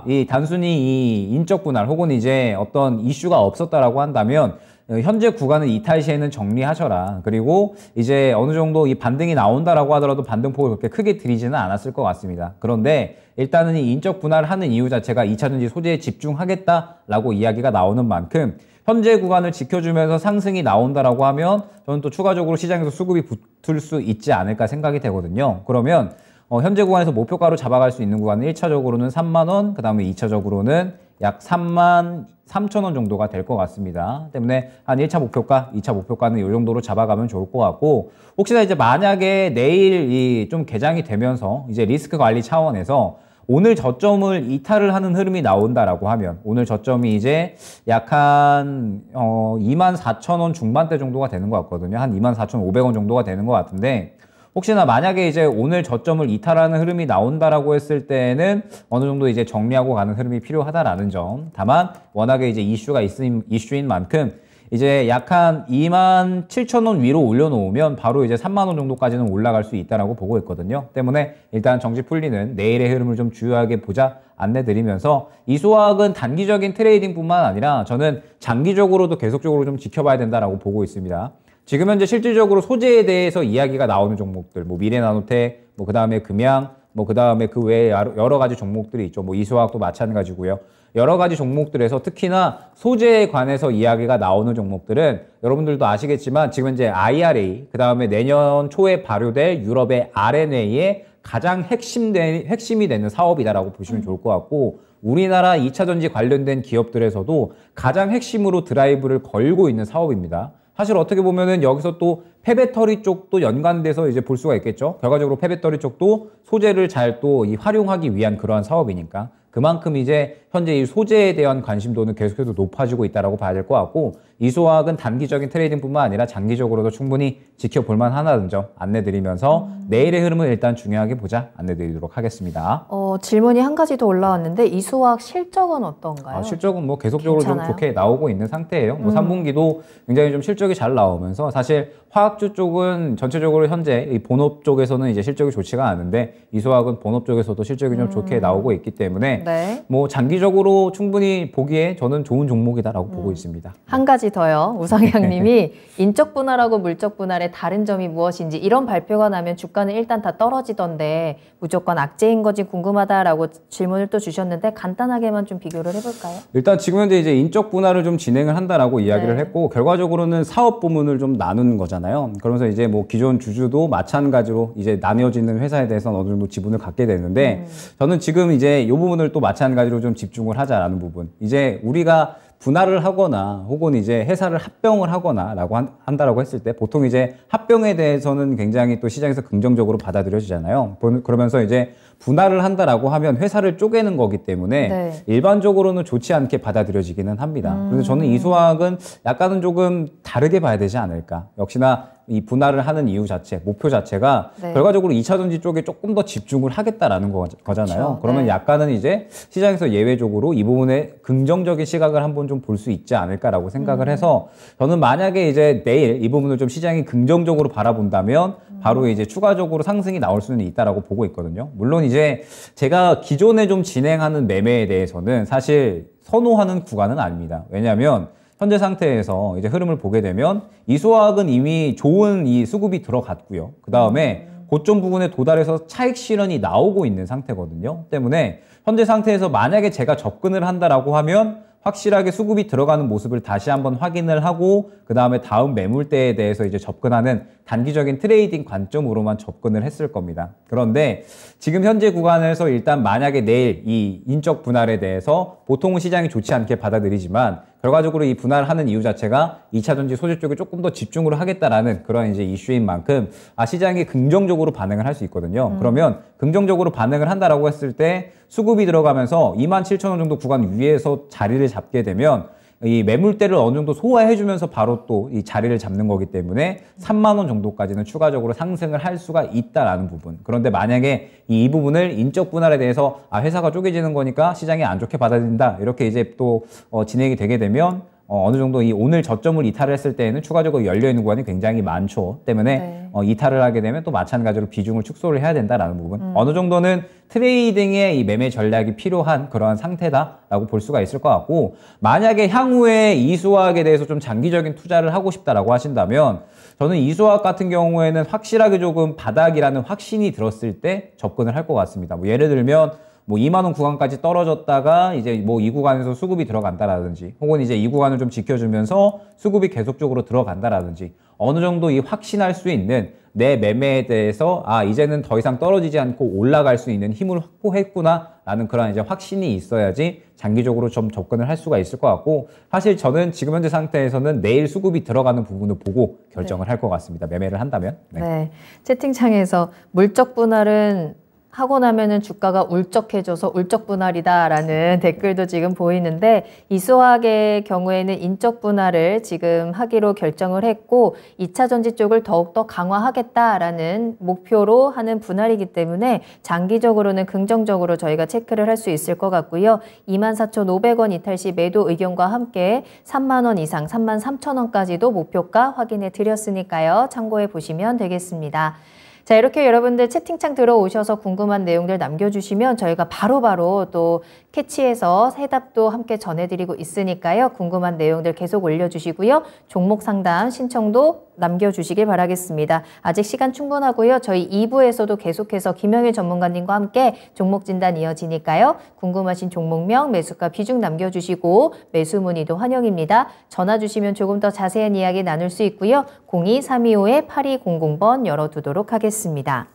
이 단순히 이 인적 분할 혹은 이제 어떤 이슈가 없었다라고 한다면 현재 구간은 이탈 시에는 정리하셔라. 그리고 이제 어느 정도 이 반등이 나온다라고 하더라도 반등폭을 그렇게 크게 들이지는 않았을 것 같습니다. 그런데 일단은 이 인적 분할을 하는 이유 자체가 2차 전지 소재에 집중하겠다라고 이야기가 나오는 만큼 현재 구간을 지켜주면서 상승이 나온다라고 하면 저는 또 추가적으로 시장에서 수급이 붙을 수 있지 않을까 생각이 되거든요. 그러면 현재 구간에서 목표가로 잡아갈 수 있는 구간은 1차적으로는 3만원, 그 다음에 2차적으로는 약 33,000원 정도가 될 것 같습니다. 때문에 한 1차 목표가, 2차 목표가는 이 정도로 잡아가면 좋을 것 같고, 혹시나 이제 만약에 내일 좀 개장이 되면서 이제 리스크 관리 차원에서 오늘 저점을 이탈을 하는 흐름이 나온다라고 하면 오늘 저점이 이제 약 한 24,000원 중반대 정도가 되는 것 같거든요. 한 24,500원 정도가 되는 것 같은데 혹시나 만약에 이제 오늘 저점을 이탈하는 흐름이 나온다라고 했을 때는 어느 정도 이제 정리하고 가는 흐름이 필요하다라는 점. 다만 워낙에 이제 이슈인 만큼 이제 약 한 27,000원 위로 올려놓으면 바로 이제 30,000원 정도까지는 올라갈 수 있다라고 보고 있거든요. 때문에 일단 정지 풀리는 내일의 흐름을 좀 주요하게 보자 안내드리면서 이 소학은 단기적인 트레이딩뿐만 아니라 저는 장기적으로도 계속적으로 좀 지켜봐야 된다라고 보고 있습니다. 지금 현재 실질적으로 소재에 대해서 이야기가 나오는 종목들, 뭐 미래나노텍, 뭐 그 다음에 금양, 뭐 그 다음에 그 외에 여러 가지 종목들이 있죠. 뭐 이소학도 마찬가지고요. 여러 가지 종목들에서 특히나 소재에 관해서 이야기가 나오는 종목들은 여러분들도 아시겠지만 지금 현재 IRA, 그 다음에 내년 초에 발효될 유럽의 RNA의 가장 핵심이 되는 사업이다라고 보시면 좋을 것 같고, 우리나라 2차전지 관련된 기업들에서도 가장 핵심으로 드라이브를 걸고 있는 사업입니다. 사실 어떻게 보면은 여기서 또 폐배터리 쪽도 연관돼서 이제 볼 수가 있겠죠. 결과적으로 폐배터리 쪽도 소재를 잘 또 활용하기 위한 그러한 사업이니까 그만큼 이제 현재 이 소재에 대한 관심도는 계속해서 높아지고 있다라고 봐야 될 것 같고, 이 소학은 단기적인 트레이딩뿐만 아니라 장기적으로도 충분히 지켜볼 만하다는 점 안내드리면서 내일의 흐름을 일단 중요하게 보자 안내드리도록 하겠습니다. 질문이 한 가지 더 올라왔는데 이 소학 실적은 어떤가요? 실적은 뭐 계속적으로 괜찮아요? 좀 좋게 나오고 있는 상태예요. 뭐 3분기도 굉장히 좀 실적이 잘 나오면서 사실 화학주 쪽은 전체적으로 현재 이 본업 쪽에서는 이제 실적이 좋지가 않은데 이 소학은 본업 쪽에서도 실적이 좀 좋게 나오고 있기 때문에 네. 뭐 장기적으로 충분히 보기에 저는 좋은 종목이다라고 보고 있습니다. 한 가지 더요. 우상향 님이 인적 분할하고 물적 분할의 다른 점이 무엇인지, 이런 발표가 나면 주가는 일단 다 떨어지던데 무조건 악재인 거지 궁금하다라고 질문을 또 주셨는데 간단하게만 좀 비교를 해볼까요? 일단 지금 현재 이제 인적 분할을 좀 진행을 한다라고 이야기를 네. 했고, 결과적으로는 사업 부문을 좀 나누는 거잖아요. 그러면서 이제 뭐 기존 주주도 마찬가지로 이제 나뉘어지는 회사에 대해서는 어느 정도 지분을 갖게 되는데, 저는 지금 이제 이 부분을 또 마찬가지로 좀 집중을 하자라는 부분. 이제 우리가 분할을 하거나 혹은 이제 회사를 합병을 하거나라고 한다라고 했을 때 보통 이제 합병에 대해서는 굉장히 또 시장에서 긍정적으로 받아들여지잖아요. 그러면서 이제 분할을 한다라고 하면 회사를 쪼개는 거기 때문에 네. 일반적으로는 좋지 않게 받아들여지기는 합니다. 그래서 저는 이 소학은 약간은 조금 다르게 봐야 되지 않을까. 역시나 이 분할을 하는 이유 자체, 목표 자체가 네. 결과적으로 2차전지 쪽에 조금 더 집중을 하겠다라는 거잖아요. 그렇죠. 그러면 네. 약간은 이제 시장에서 예외적으로 이 부분에 긍정적인 시각을 한번 좀 볼 수 있지 않을까라고 생각을 해서, 저는 만약에 이제 내일 이 부분을 좀 시장이 긍정적으로 바라본다면 바로 이제 추가적으로 상승이 나올 수는 있다라고 보고 있거든요. 물론 이제 제가 기존에 좀 진행하는 매매에 대해서는 사실 선호하는 구간은 아닙니다. 왜냐하면 현재 상태에서 이제 흐름을 보게 되면 이 소학은 이미 좋은 이 수급이 들어갔고요. 그 다음에 고점 부분에 도달해서 차익 실현이 나오고 있는 상태거든요. 때문에 현재 상태에서 만약에 제가 접근을 한다라고 하면 확실하게 수급이 들어가는 모습을 다시 한번 확인을 하고 그 다음에 다음 매물대에 대해서 이제 접근하는 단기적인 트레이딩 관점으로만 접근을 했을 겁니다. 그런데 지금 현재 구간에서 일단 만약에 내일 이 인적 분할에 대해서 보통은 시장이 좋지 않게 받아들이지만 결과적으로 이 분할하는 이유 자체가 2차전지 소재 쪽에 조금 더 집중을 하겠다라는 그런 이제 이슈인 만큼 시장이 긍정적으로 반응을 할 수 있거든요. 그러면 긍정적으로 반응을 한다라고 했을 때 수급이 들어가면서 27,000원 정도 구간 위에서 자리를 잡게 되면 이 매물대를 어느 정도 소화해주면서 바로 또 이 자리를 잡는 거기 때문에 3만 원 정도까지는 추가적으로 상승을 할 수가 있다라는 부분. 그런데 만약에 이 부분을 인적 분할에 대해서 회사가 쪼개지는 거니까 시장이 안 좋게 받아들인다 이렇게 이제 또 진행이 되게 되면 어느 정도 이 오늘 저점을 이탈을 했을 때에는 추가적으로 열려있는 구간이 굉장히 많죠. 때문에 네. 이탈을 하게 되면 또 마찬가지로 비중을 축소를 해야 된다라는 부분. 어느 정도는 트레이딩의 이 매매 전략이 필요한 그러한 상태다라고 볼 수가 있을 것 같고, 만약에 향후에 이 소학에 대해서 좀 장기적인 투자를 하고 싶다라고 하신다면 저는 이 소학 같은 경우에는 확실하게 조금 바닥이라는 확신이 들었을 때 접근을 할 것 같습니다. 뭐 예를 들면 뭐 2만 원 구간까지 떨어졌다가 이제 뭐 이 구간에서 수급이 들어간다라든지 혹은 이제 이 구간을 좀 지켜주면서 수급이 계속적으로 들어간다라든지 어느 정도 이 확신할 수 있는 내 매매에 대해서 이제는 더 이상 떨어지지 않고 올라갈 수 있는 힘을 확보했구나라는 그런 이제 확신이 있어야지 장기적으로 좀 접근을 할 수가 있을 것 같고, 사실 저는 지금 현재 상태에서는 내일 수급이 들어가는 부분을 보고 결정을 할 것 같습니다. 매매를 한다면. 네. 채팅창에서 물적 분할은 하고 나면은 주가가 울적해져서 울적 분할이다라는 댓글도 지금 보이는데 이소학의 경우에는 인적 분할을 지금 하기로 결정을 했고 2차 전지 쪽을 더욱더 강화하겠다라는 목표로 하는 분할이기 때문에 장기적으로는 긍정적으로 저희가 체크를 할 수 있을 것 같고요. 24,500원 이탈 시 매도 의견과 함께 3만 원 이상 33,000원까지도 목표가 확인해 드렸으니까요. 참고해 보시면 되겠습니다. 자, 이렇게 여러분들 채팅창 들어오셔서 궁금한 내용들 남겨주시면 저희가 바로바로 또 캐치해서 해답도 함께 전해드리고 있으니까요. 궁금한 내용들 계속 올려주시고요. 종목 상담 신청도 남겨주시길 바라겠습니다. 아직 시간 충분하고요. 저희 2부에서도 계속해서 김영일 전문가님과 함께 종목 진단 이어지니까요. 궁금하신 종목명, 매수가 비중 남겨주시고 매수 문의도 환영입니다. 전화 주시면 조금 더 자세한 이야기 나눌 수 있고요. 02-325-8200번 열어두도록 하겠습니다.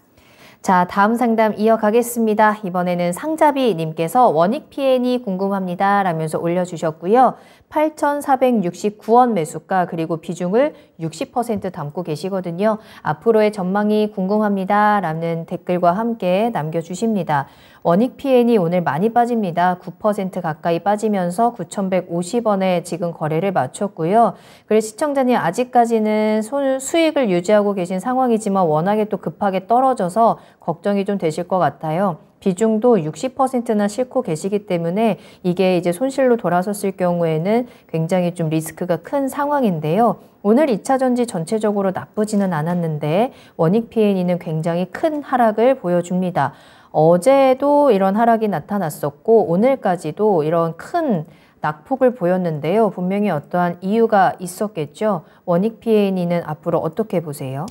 자, 다음 상담 이어가겠습니다. 이번에는 상자비님께서 원익 PN이 궁금합니다 라면서 올려주셨고요. 8,469원 매수가 그리고 비중을 60% 담고 계시거든요. 앞으로의 전망이 궁금합니다 라는 댓글과 함께 남겨주십니다. 원익 PN이 오늘 많이 빠집니다. 9% 가까이 빠지면서 9,150원에 지금 거래를 마쳤고요. 그래서 시청자님 아직까지는 수익을 유지하고 계신 상황이지만 워낙에 또 급하게 떨어져서 걱정이 좀 되실 것 같아요. 비중도 60%나 싣고 계시기 때문에 이게 이제 손실로 돌아섰을 경우에는 굉장히 좀 리스크가 큰 상황인데요. 오늘 2차 전지 전체적으로 나쁘지는 않았는데 원익 PN이는 굉장히 큰 하락을 보여줍니다. 어제도 이런 하락이 나타났었고 오늘까지도 이런 큰 낙폭을 보였는데요. 분명히 어떠한 이유가 있었겠죠. 원익 PN이는 앞으로 어떻게 보세요?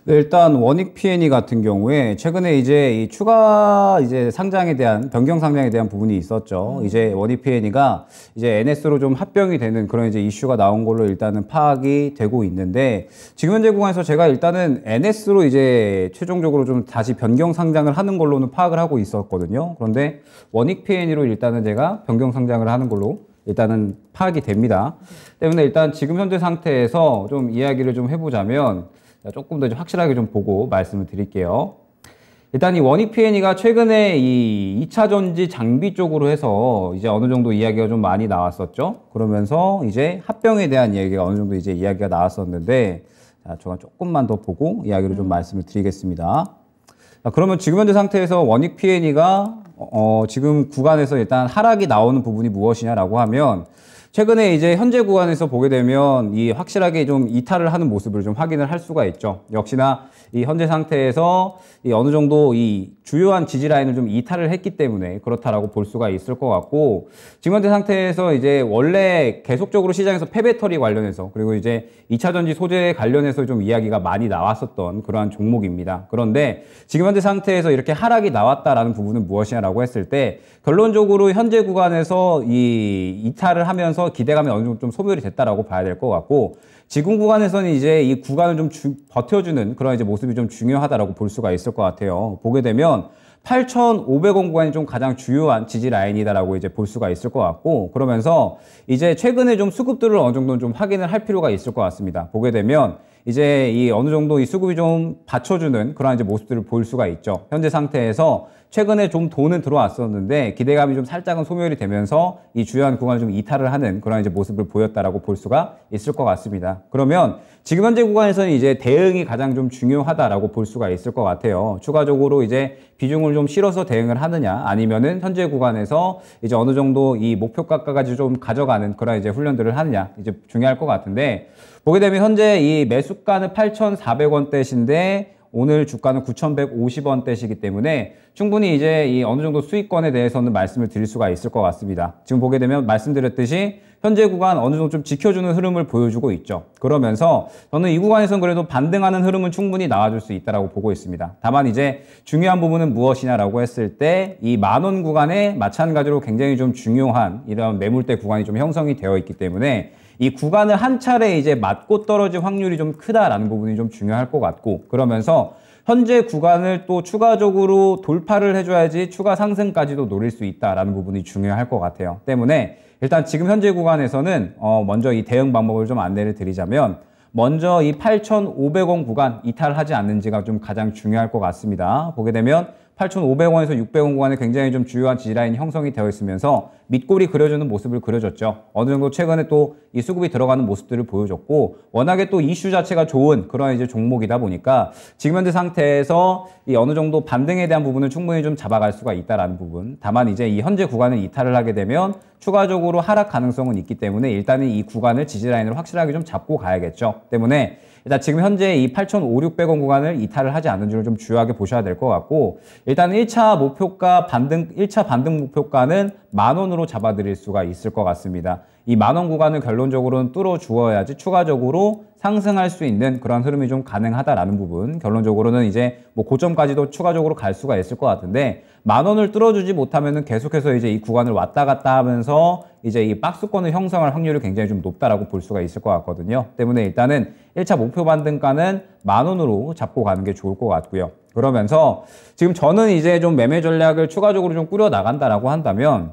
네, 일단 원익 PN이 같은 경우에 최근에 이제 이 추가 이제 상장에 대한 변경 상장에 대한 부분이 있었죠. 이제 원익 PN이가 이제 NS로 좀 합병이 되는 그런 이제 이슈가 나온 걸로 일단은 파악이 되고 있는데 지금 현재 구간에서 제가 일단은 NS로 이제 최종적으로 좀 다시 변경 상장을 하는 걸로는 파악을 하고 있었거든요. 그런데 원익 PN이로 일단은 제가 변경 상장을 하는 걸로 일단은 파악이 됩니다. 때문에 일단 지금 현재 상태에서 좀 이야기를 좀 해보자면 조금 더 확실하게 좀 보고 말씀을 드릴게요. 일단 이 원익 PN이가 최근에 이 2차 전지 장비 쪽으로 해서 이제 어느 정도 이야기가 좀 많이 나왔었죠. 그러면서 이제 합병에 대한 이야기가 어느 정도 이제 이야기가 나왔었는데 자, 제가 조금만 더 보고 이야기를 좀 말씀을 드리겠습니다. 자, 그러면 지금 현재 상태에서 원익 PN이가 지금 구간에서 일단 하락이 나오는 부분이 무엇이냐라고 하면 최근에 이제 현재 구간에서 보게 되면 이 확실하게 좀 이탈을 하는 모습을 좀 확인을 할 수가 있죠. 역시나 이 현재 상태에서 이 어느 정도 이 주요한 지지 라인을 좀 이탈을 했기 때문에 그렇다라고 볼 수가 있을 것 같고 지금 현재 상태에서 이제 원래 계속적으로 시장에서 폐배터리 관련해서 그리고 이제 2차 전지 소재 관련해서 좀 이야기가 많이 나왔었던 그러한 종목입니다. 그런데 지금 현재 상태에서 이렇게 하락이 나왔다라는 부분은 무엇이냐라고 했을 때 결론적으로 현재 구간에서 이 이탈을 하면서 기대감이 어느 정도 좀 소멸이 됐다라고 봐야 될 것 같고 지금 구간에서는 이제 이 구간을 좀 버텨주는 그런 이제 모습이 좀 중요하다라고 볼 수가 있을 것 같아요. 보게 되면 8,500원 구간이 좀 가장 주요한 지지 라인이다라고 이제 볼 수가 있을 것 같고 그러면서 이제 최근에 좀 수급들을 어느 정도 좀 확인을 할 필요가 있을 것 같습니다. 보게 되면 이제 이 어느 정도 이 수급이 좀 받쳐주는 그런 이제 모습들을 볼 수가 있죠. 현재 상태에서 최근에 좀 돈은 들어왔었는데 기대감이 좀 살짝은 소멸이 되면서 이 주요한 구간을 좀 이탈을 하는 그런 이제 모습을 보였다라고 볼 수가 있을 것 같습니다. 그러면 지금 현재 구간에서는 이제 대응이 가장 좀 중요하다라고 볼 수가 있을 것 같아요. 추가적으로 이제 비중을 좀 실어서 대응을 하느냐 아니면은 현재 구간에서 이제 어느 정도 이 목표가까지 좀 가져가는 그런 이제 훈련들을 하느냐 이제 중요할 것 같은데 보게 되면 현재 이 매수가는 8,400원대신데 오늘 주가는 9,150원대시기 때문에 충분히 이제 이 어느 정도 수익권에 대해서는 말씀을 드릴 수가 있을 것 같습니다. 지금 보게 되면 말씀드렸듯이 현재 구간 어느 정도 좀 지켜주는 흐름을 보여주고 있죠. 그러면서 저는 이 구간에서는 그래도 반등하는 흐름은 충분히 나와줄 수 있다고 보고 있습니다. 다만 이제 중요한 부분은 무엇이냐라고 했을 때 이 만원 구간에 마찬가지로 굉장히 좀 중요한 이런 매물대 구간이 좀 형성이 되어 있기 때문에 이 구간을 한 차례 이제 맞고 떨어질 확률이 좀 크다라는 부분이 좀 중요할 것 같고 그러면서 현재 구간을 또 추가적으로 돌파를 해줘야지 추가 상승까지도 노릴 수 있다라는 부분이 중요할 것 같아요. 때문에 일단 지금 현재 구간에서는 먼저 이 대응 방법을 좀 안내를 드리자면 먼저 이 8,500원 구간 이탈하지 않는지가 좀 가장 중요할 것 같습니다. 보게 되면 8,500원에서 600원 구간에 굉장히 좀 주요한 지지라인이 형성이 되어 있으면서 밑골이 그려주는 모습을 그려줬죠. 어느 정도 최근에 또 이 수급이 들어가는 모습들을 보여줬고, 워낙에 또 이슈 자체가 좋은 그런 이제 종목이다 보니까 지금 현재 상태에서 이 어느 정도 반등에 대한 부분을 충분히 좀 잡아갈 수가 있다라는 부분. 다만 이제 이 현재 구간을 이탈을 하게 되면 추가적으로 하락 가능성은 있기 때문에 일단은 이 구간을 지지라인으로 확실하게 좀 잡고 가야겠죠. 때문에 일단 지금 현재 이 8,500-600원 구간을 이탈을 하지 않는 줄을 좀 주요하게 보셔야 될 것 같고, 일단 1차 목표가 1차 반등 목표가는 10,000원으로 잡아드릴 수가 있을 것 같습니다. 이 10,000원 구간을 결론적으로는 뚫어 주어야지 추가적으로 상승할 수 있는 그런 흐름이 좀 가능하다라는 부분. 결론적으로는 이제 뭐 고점까지도 추가적으로 갈 수가 있을 것 같은데, 10,000원을 뚫어주지 못하면은 계속해서 이제 이 구간을 왔다 갔다 하면서 이제 이 박스권을 형성할 확률이 굉장히 좀 높다라고 볼 수가 있을 것 같거든요. 때문에 일단은 1차 목표 반등가는 10,000원으로 잡고 가는 게 좋을 것 같고요. 그러면서 지금 저는 이제 좀 매매 전략을 추가적으로 좀 꾸려 나간다라고 한다면,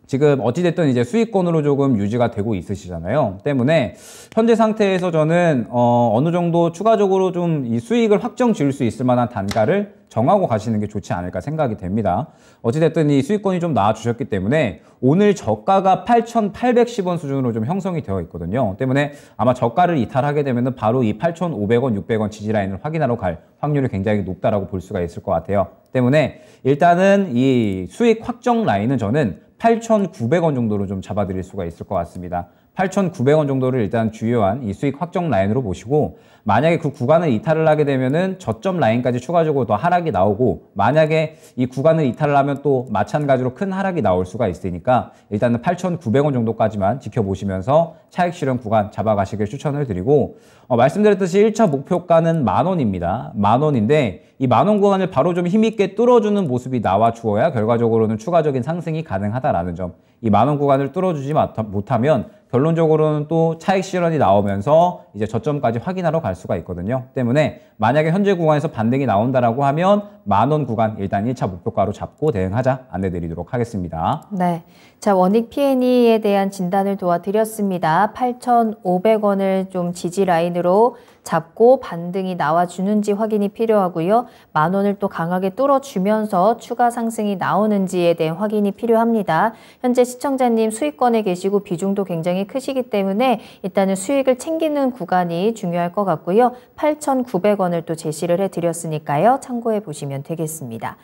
지금 어찌됐든 이제 수익권으로 조금 유지가 되고 있으시잖아요. 때문에 현재 상태에서 저는 어느 정도 추가적으로 좀 이 수익을 확정 지을 수 있을 만한 단가를 정하고 가시는 게 좋지 않을까 생각이 됩니다. 어찌됐든 이 수익권이 좀 나와주셨기 때문에 오늘 저가가 8,810원 수준으로 좀 형성이 되어 있거든요. 때문에 아마 저가를 이탈하게 되면 바로 이 8,500원, 600원 지지라인을 확인하러 갈 확률이 굉장히 높다라고 볼 수가 있을 것 같아요. 때문에 일단은 이 수익 확정 라인은 저는 8,900원 정도로 좀 잡아드릴 수가 있을 것 같습니다. 8,900원 정도를 일단 주요한 이 수익 확정 라인으로 보시고, 만약에 그 구간을 이탈을 하게 되면은 저점 라인까지 추가적으로 더 하락이 나오고, 만약에 이 구간을 이탈을 하면 또 마찬가지로 큰 하락이 나올 수가 있으니까 일단은 8,900원 정도까지만 지켜보시면서 차익 실현 구간 잡아가시길 추천을 드리고, 말씀드렸듯이 1차 목표가는 10,000원입니다. 10,000원인데 이 10,000원 구간을 바로 좀 힘있게 뚫어주는 모습이 나와 주어야 결과적으로는 추가적인 상승이 가능하다라는 점. 이 10,000원 구간을 뚫어주지 못하면 결론적으로는 또 차익 실현이 나오면서 이제 저점까지 확인하러 갈 수가 있거든요. 때문에 만약에 현재 구간에서 반등이 나온다라고 하면 10,000원 구간 일단 1차 목표가로 잡고 대응하자 안내드리도록 하겠습니다. 네. 자, 원익 P&E에 대한 진단을 도와드렸습니다. 8,500원을 좀 지지 라인으로 잡고 반등이 나와주는지 확인이 필요하고요. 10,000원을 또 강하게 뚫어주면서 추가 상승이 나오는지에 대한 확인이 필요합니다. 현재 시청자님 수익권에 계시고 비중도 굉장히 크시기 때문에 일단은 수익을 챙기는 구간이 중요할 것 같고요. 8,900원을 또 제시를 해드렸으니까요. 참고해 보시면 되겠습니다.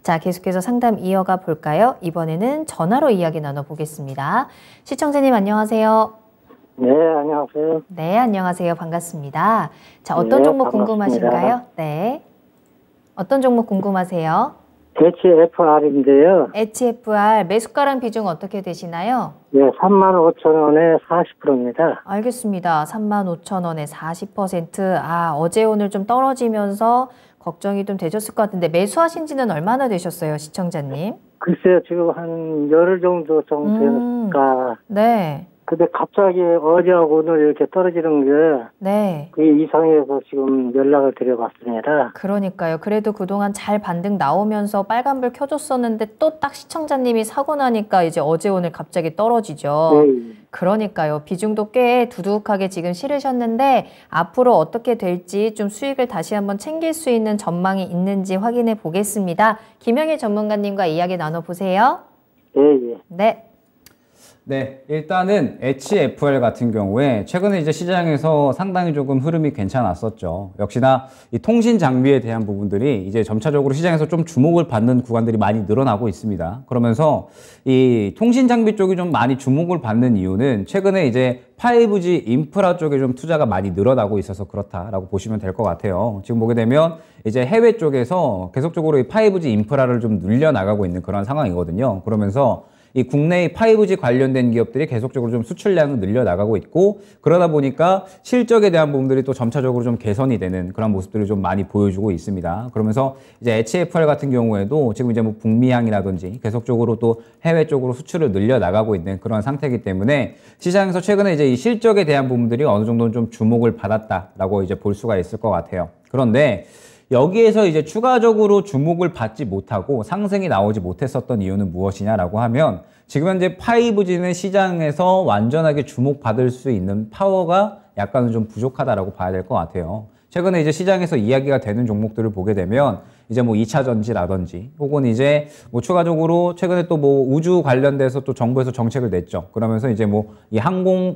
자, 계속해서 상담 이어가 볼까요? 이번에는 전화로 이야기 나눠보겠습니다. 시청자님 안녕하세요. 네, 안녕하세요. 네, 안녕하세요. 반갑습니다. 자, 어떤 네, 종목 반갑습니다. 궁금하신가요? 네. 어떤 종목 궁금하세요? HFR인데요. HFR 매수가랑 비중 어떻게 되시나요? 네, 35,000원에 40%입니다. 알겠습니다. 35,000원에 40%. 아, 어제 오늘 좀 떨어지면서 걱정이 좀 되셨을 것 같은데 매수하신 지는 얼마나 되셨어요, 시청자님? 글쎄요, 지금 한 열흘 정도 됐을까. 네. 근데 갑자기 어제하고 오늘 이렇게 떨어지는 게 네. 그게 이상해서 지금 연락을 드려봤습니다. 그러니까요. 그래도 그동안 잘 반등 나오면서 빨간불 켜줬었는데 또 딱 시청자님이 사고 나니까 이제 어제 오늘 갑자기 떨어지죠. 네. 그러니까요. 비중도 꽤 두둑하게 지금 실으셨는데 앞으로 어떻게 될지 좀 수익을 다시 한번 챙길 수 있는 전망이 있는지 확인해 보겠습니다. 김영일 전문가님과 이야기 나눠보세요. 예, 예. 네. 네, 일단은 HFR 같은 경우에 최근에 이제 시장에서 상당히 조금 흐름이 괜찮았었죠. 역시나 이 통신 장비에 대한 부분들이 이제 점차적으로 시장에서 좀 주목을 받는 구간들이 많이 늘어나고 있습니다. 그러면서 이 통신 장비 쪽이 좀 많이 주목을 받는 이유는 최근에 이제 5G 인프라 쪽에 좀 투자가 많이 늘어나고 있어서 그렇다라고 보시면 될 것 같아요. 지금 보게 되면 이제 해외 쪽에서 계속적으로 이 5G 인프라를 좀 늘려나가고 있는 그런 상황이거든요. 그러면서 이 국내의 5G 관련된 기업들이 계속적으로 좀 수출량을 늘려나가고 있고, 그러다 보니까 실적에 대한 부분들이 또 점차적으로 좀 개선이 되는 그런 모습들을 좀 많이 보여주고 있습니다. 그러면서 이제 HFR 같은 경우에도 지금 이제 뭐 북미향이라든지 계속적으로 또 해외 쪽으로 수출을 늘려나가고 있는 그런 상태이기 때문에 시장에서 최근에 이제 이 실적에 대한 부분들이 어느 정도는 좀 주목을 받았다라고 이제 볼 수가 있을 것 같아요. 그런데 여기에서 이제 추가적으로 주목을 받지 못하고 상승이 나오지 못했었던 이유는 무엇이냐라고 하면, 지금 현재 5G는 시장에서 완전하게 주목받을 수 있는 파워가 약간은 좀 부족하다라고 봐야 될 것 같아요. 최근에 이제 시장에서 이야기가 되는 종목들을 보게 되면 이제 뭐 2차 전지라든지 혹은 이제 뭐 추가적으로 최근에 또 뭐 우주 관련돼서 또 정부에서 정책을 냈죠. 그러면서 이제 뭐 이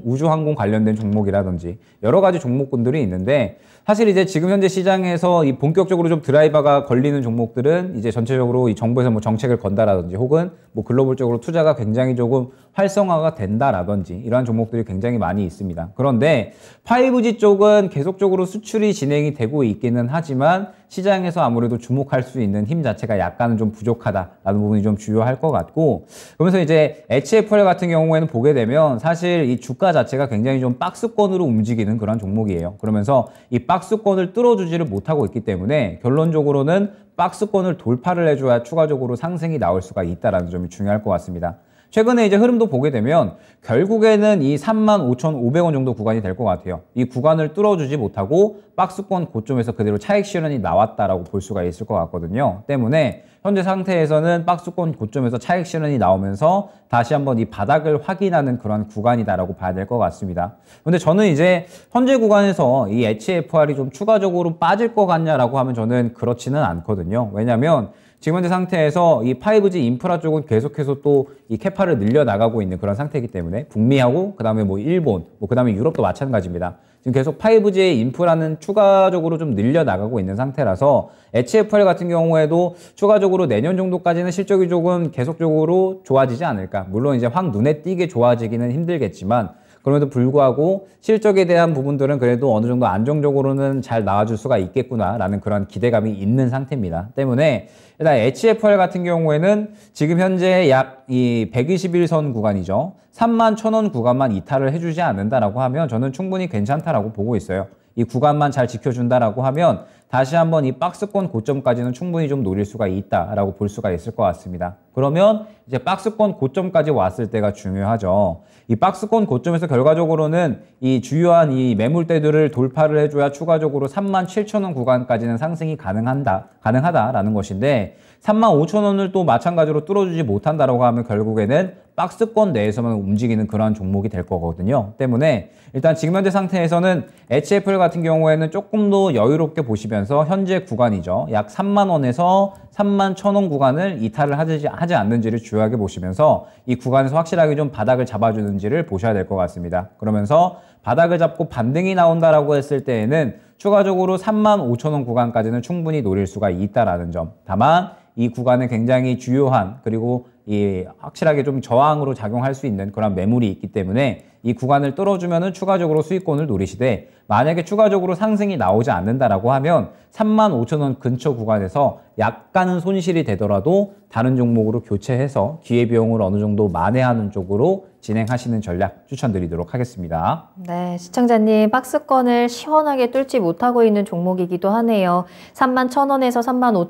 우주 항공 관련된 종목이라든지 여러 가지 종목군들이 있는데 사실 이제 지금 현재 시장에서 이 본격적으로 좀 드라이버가 걸리는 종목들은 이제 전체적으로 이 정부에서 뭐 정책을 건다라든지 혹은 뭐 글로벌적으로 투자가 굉장히 조금 활성화가 된다라든지 이러한 종목들이 굉장히 많이 있습니다. 그런데 5G 쪽은 계속적으로 수출이 진행이 되고 있기는 하지만 시장에서 아무래도 주목할 수 있는 힘 자체가 약간은 좀 부족하다라는 부분이 좀 주요할 것 같고, 그러면서 이제 HFR 같은 경우에는 보게 되면 사실 이 주가 자체가 굉장히 좀 박스권으로 움직이는 그런 종목이에요. 그러면서 이 박스권을 뚫어주지를 못하고 있기 때문에 결론적으로는 박스권을 돌파를 해줘야 추가적으로 상승이 나올 수가 있다는 점이 중요할 것 같습니다. 최근에 이제 흐름도 보게 되면 결국에는 이 35,500원 정도 구간이 될 것 같아요. 이 구간을 뚫어주지 못하고 박스권 고점에서 그대로 차익 실현이 나왔다라고 볼 수가 있을 것 같거든요. 때문에 현재 상태에서는 박스권 고점에서 차익 실현이 나오면서 다시 한번 이 바닥을 확인하는 그런 구간이다라고 봐야 될 것 같습니다. 근데 저는 이제 현재 구간에서 이 HFR이 좀 추가적으로 빠질 것 같냐라고 하면 저는 그렇지는 않거든요. 왜냐하면 지금 현재 상태에서 이 5G 인프라 쪽은 계속해서 또 이 캐파를 늘려나가고 있는 그런 상태이기 때문에 북미하고 그다음에 뭐 일본, 뭐 그다음에 유럽도 마찬가지입니다. 지금 계속 5G의 인프라는 추가적으로 좀 늘려나가고 있는 상태라서 HFR 같은 경우에도 추가적으로 내년 정도까지는 실적이 조금 계속적으로 좋아지지 않을까. 물론 이제 확 눈에 띄게 좋아지기는 힘들겠지만 그럼에도 불구하고 실적에 대한 부분들은 그래도 어느 정도 안정적으로는 잘 나와줄 수가 있겠구나라는 그런 기대감이 있는 상태입니다. 때문에 일단 HFR 같은 경우에는 지금 현재 약 이 121선 구간이죠. 31,000원 구간만 이탈을 해주지 않는다라고 하면 저는 충분히 괜찮다라고 보고 있어요. 이 구간만 잘 지켜준다라고 하면 다시 한번 이 박스권 고점까지는 충분히 좀 노릴 수가 있다라고 볼 수가 있을 것 같습니다. 그러면 이제 박스권 고점까지 왔을 때가 중요하죠. 이 박스권 고점에서 결과적으로는 이 주요한 이 매물대들을 돌파를 해줘야 추가적으로 37,000원 구간까지는 상승이 가능하다라는 것인데 35,000원을 또 마찬가지로 뚫어주지 못한다라고 하면 결국에는 박스권 내에서만 움직이는 그런 종목이 될 거거든요. 때문에 일단 지금 현재 상태에서는 HFR 같은 경우에는 조금 더 여유롭게 보시면서 현재 구간이죠. 약 3만원에서 31,000원 구간을 이탈을 하지 않는지를 주요하게 보시면서 이 구간에서 확실하게 좀 바닥을 잡아주는지를 보셔야 될 것 같습니다. 그러면서 바닥을 잡고 반등이 나온다라고 했을 때에는 추가적으로 35,000원 구간까지는 충분히 노릴 수가 있다라는 점. 다만 이 구간은 굉장히 주요한 그리고 이 확실하게 좀 저항으로 작용할 수 있는 그런 매물이 있기 때문에 이 구간을 뚫어주면은 추가적으로 수익권을 노리시되 만약에 추가적으로 상승이 나오지 않는다라고 하면 35,000원 근처 구간에서 약간은 손실이 되더라도 다른 종목으로 교체해서 기회비용을 어느 정도 만회하는 쪽으로 진행하시는 전략 추천드리도록 하겠습니다. 네, 시청자님 박스권을 시원하게 뚫지 못하고 있는 종목이기도 하네요. 31,000원에서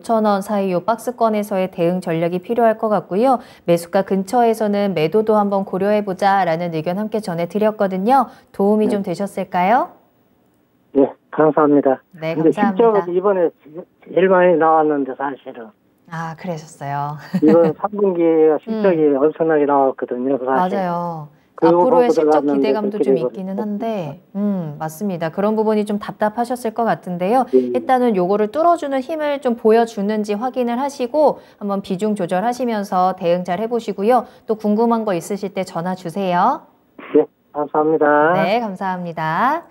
35,000원 사이 요 박스권에서의 대응 전략이 필요할 것 같고요. 매수가 근처에서는 매도도 한번 고려해보자 라는 의견 함께 전해드렸거든요. 도움이 좀 되셨을까요? 네, 감사합니다. 네, 근데 감사합니다. 실적은 이번에 제일 많이 나왔는데 사실은 아, 그러셨어요. 이번 3분기가 실적이 엄청나게 나왔거든요. 사실. 맞아요. 그거 앞으로의 보고 실적 들어갔는데 기대감도 그렇게 좀 돼버렸어요. 있기는 한데, 맞습니다. 그런 부분이 좀 답답하셨을 것 같은데요. 네. 일단은 요거를 뚫어주는 힘을 좀 보여주는지 확인을 하시고 한번 비중 조절하시면서 대응 잘 해보시고요. 또 궁금한 거 있으실 때 전화 주세요. 네, 감사합니다. 네, 감사합니다.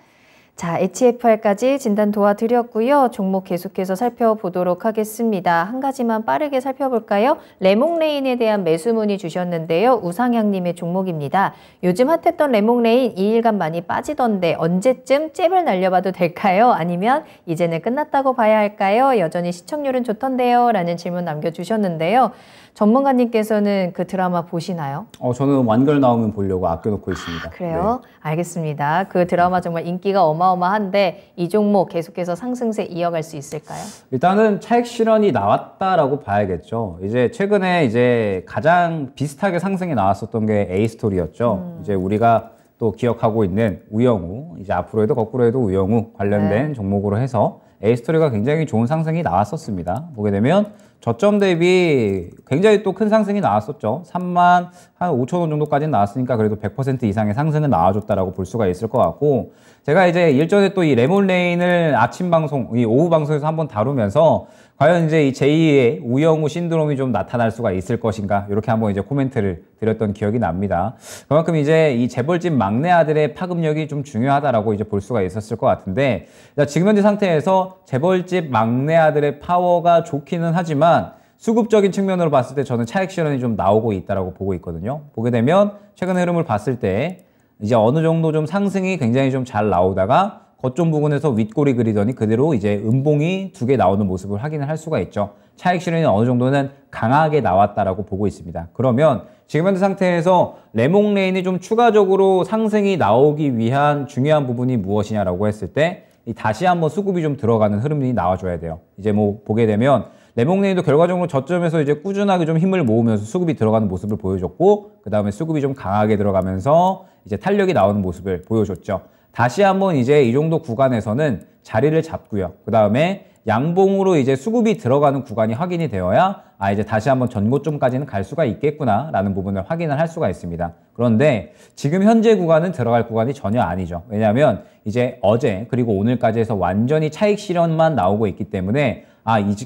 자, HFR까지 진단 도와드렸고요. 종목 계속해서 살펴보도록 하겠습니다. 한 가지만 빠르게 살펴볼까요? 레몽레인에 대한 매수 문의 주셨는데요. 우상향님의 종목입니다. 요즘 핫했던 레몽레인 2일간 많이 빠지던데 언제쯤 잽을 날려봐도 될까요? 아니면 이제는 끝났다고 봐야 할까요? 여전히 시청률은 좋던데요. 라는 질문 남겨주셨는데요. 전문가님께서는 그 드라마 보시나요? 저는 완결 나오면 보려고 아껴놓고 있습니다. 그래요? 알겠습니다. 그 드라마 정말 인기가 어마어마한데 이 종목 계속해서 상승세 이어갈 수 있을까요? 일단은 차익 실현이 나왔다라고 봐야겠죠. 이제 최근에 이제 가장 비슷하게 상승이 나왔었던 게 A스토리였죠. 이제 우리가 또 기억하고 있는 우영우, 이제 앞으로 해도 거꾸로 해도 우영우 관련된 종목으로 해서 A스토리가 굉장히 좋은 상승이 나왔었습니다. 보게 되면 저점 대비 굉장히 또 큰 상승이 나왔었죠. 3만 한 5,000원 정도까지는 나왔으니까 그래도 100% 이상의 상승은 나와줬다라고 볼 수가 있을 것 같고, 제가 이제 일전에 또 이 레몬레인을 아침 방송, 이 오후 방송에서 한번 다루면서 과연 이제 이 제2의 우영우 신드롬이 좀 나타날 수가 있을 것인가, 이렇게 한번 이제 코멘트를 드렸던 기억이 납니다. 그만큼 이제 이 재벌집 막내 아들의 파급력이 좀 중요하다라고 이제 볼 수가 있었을 것 같은데, 지금 현재 상태에서 재벌집 막내 아들의 파워가 좋기는 하지만 수급적인 측면으로 봤을 때 저는 차익 실현이 좀 나오고 있다라고 보고 있거든요. 보게 되면 최근 흐름을 봤을 때 이제 어느 정도 좀 상승이 굉장히 좀 잘 나오다가 거점 부근에서 윗골이 그리더니 그대로 이제 음봉이 2개 나오는 모습을 확인을 할 수가 있죠. 차익 실현이 어느 정도는 강하게 나왔다라고 보고 있습니다. 그러면 지금 현재 상태에서 레몬레인이 좀 추가적으로 상승이 나오기 위한 중요한 부분이 무엇이냐라고 했을 때 다시 한번 수급이 좀 들어가는 흐름이 나와줘야 돼요. 이제 뭐 보게 되면 레몬레인도 결과적으로 저점에서 이제 꾸준하게 좀 힘을 모으면서 수급이 들어가는 모습을 보여줬고, 그 다음에 수급이 좀 강하게 들어가면서 이제 탄력이 나오는 모습을 보여줬죠. 다시 한번 이제 이 정도 구간에서는 자리를 잡고요. 그 다음에 양봉으로 이제 수급이 들어가는 구간이 확인이 되어야 이제 다시 한번 전고점까지는 갈 수가 있겠구나라는 부분을 확인을 할 수가 있습니다. 그런데 지금 현재 구간은 들어갈 구간이 전혀 아니죠. 왜냐하면 이제 어제 그리고 오늘까지 해서 완전히 차익 실현만 나오고 있기 때문에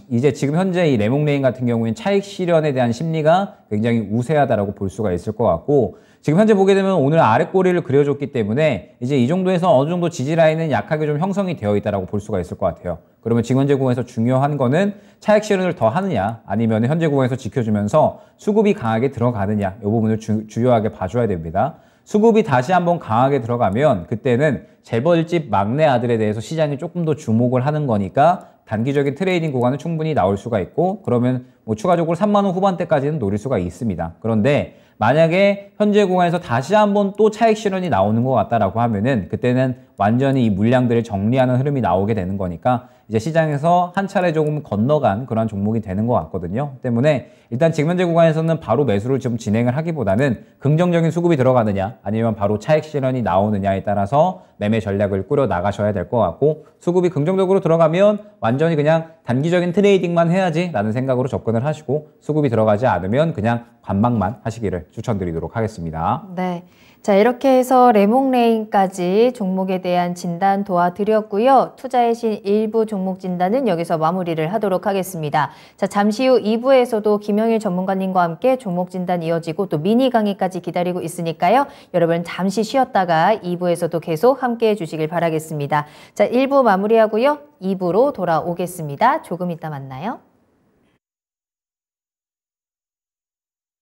이제 지금 현재 이 레몬레인 같은 경우에는 차익 실현에 대한 심리가 굉장히 우세하다라고 볼 수가 있을 것 같고, 지금 현재 보게 되면 오늘 아랫꼬리를 그려줬기 때문에 이제 이 정도에서 어느 정도 지지 라인은 약하게 좀 형성이 되어 있다라고 볼 수가 있을 것 같아요. 그러면 지금 현재 구간에서 중요한 거는 차익 실현을 더 하느냐, 아니면 현재 구간에서 지켜주면서 수급이 강하게 들어가느냐, 이 부분을 주요하게 봐줘야 됩니다. 수급이 다시 한번 강하게 들어가면 그때는 재벌집 막내 아들에 대해서 시장이 조금 더 주목을 하는 거니까 단기적인 트레이딩 구간은 충분히 나올 수가 있고, 그러면 뭐 추가적으로 3만 원 후반대까지는 노릴 수가 있습니다. 그런데 만약에 현재 구간에서 다시 한번 또 차익 실현이 나오는 것 같다라고 하면은 그때는 완전히 이 물량들을 정리하는 흐름이 나오게 되는 거니까 이제 시장에서 한 차례 조금 건너간 그런 종목이 되는 것 같거든요. 때문에 일단 지금 현재 구간에서는 바로 매수를 좀 진행을 하기보다는 긍정적인 수급이 들어가느냐, 아니면 바로 차익 실현이 나오느냐에 따라서 매매 전략을 꾸려 나가셔야 될 것 같고, 수급이 긍정적으로 들어가면 완전히 그냥 단기적인 트레이딩만 해야지 라는 생각으로 접근을 하시고, 수급이 들어가지 않으면 그냥 관망만 하시기를 추천드리도록 하겠습니다. 네. 자, 이렇게 해서 레몬레인까지 종목에 대한 진단 도와드렸고요. 투자의 신 일부 종목 진단은 여기서 마무리를 하도록 하겠습니다. 자, 잠시 후 2부에서도 김영일 전문가님과 함께 종목 진단 이어지고 또 미니 강의까지 기다리고 있으니까요. 여러분 잠시 쉬었다가 2부에서도 계속 함께해 주시길 바라겠습니다. 자, 1부 마무리하고요. 2부로 돌아오겠습니다. 조금 이따 만나요.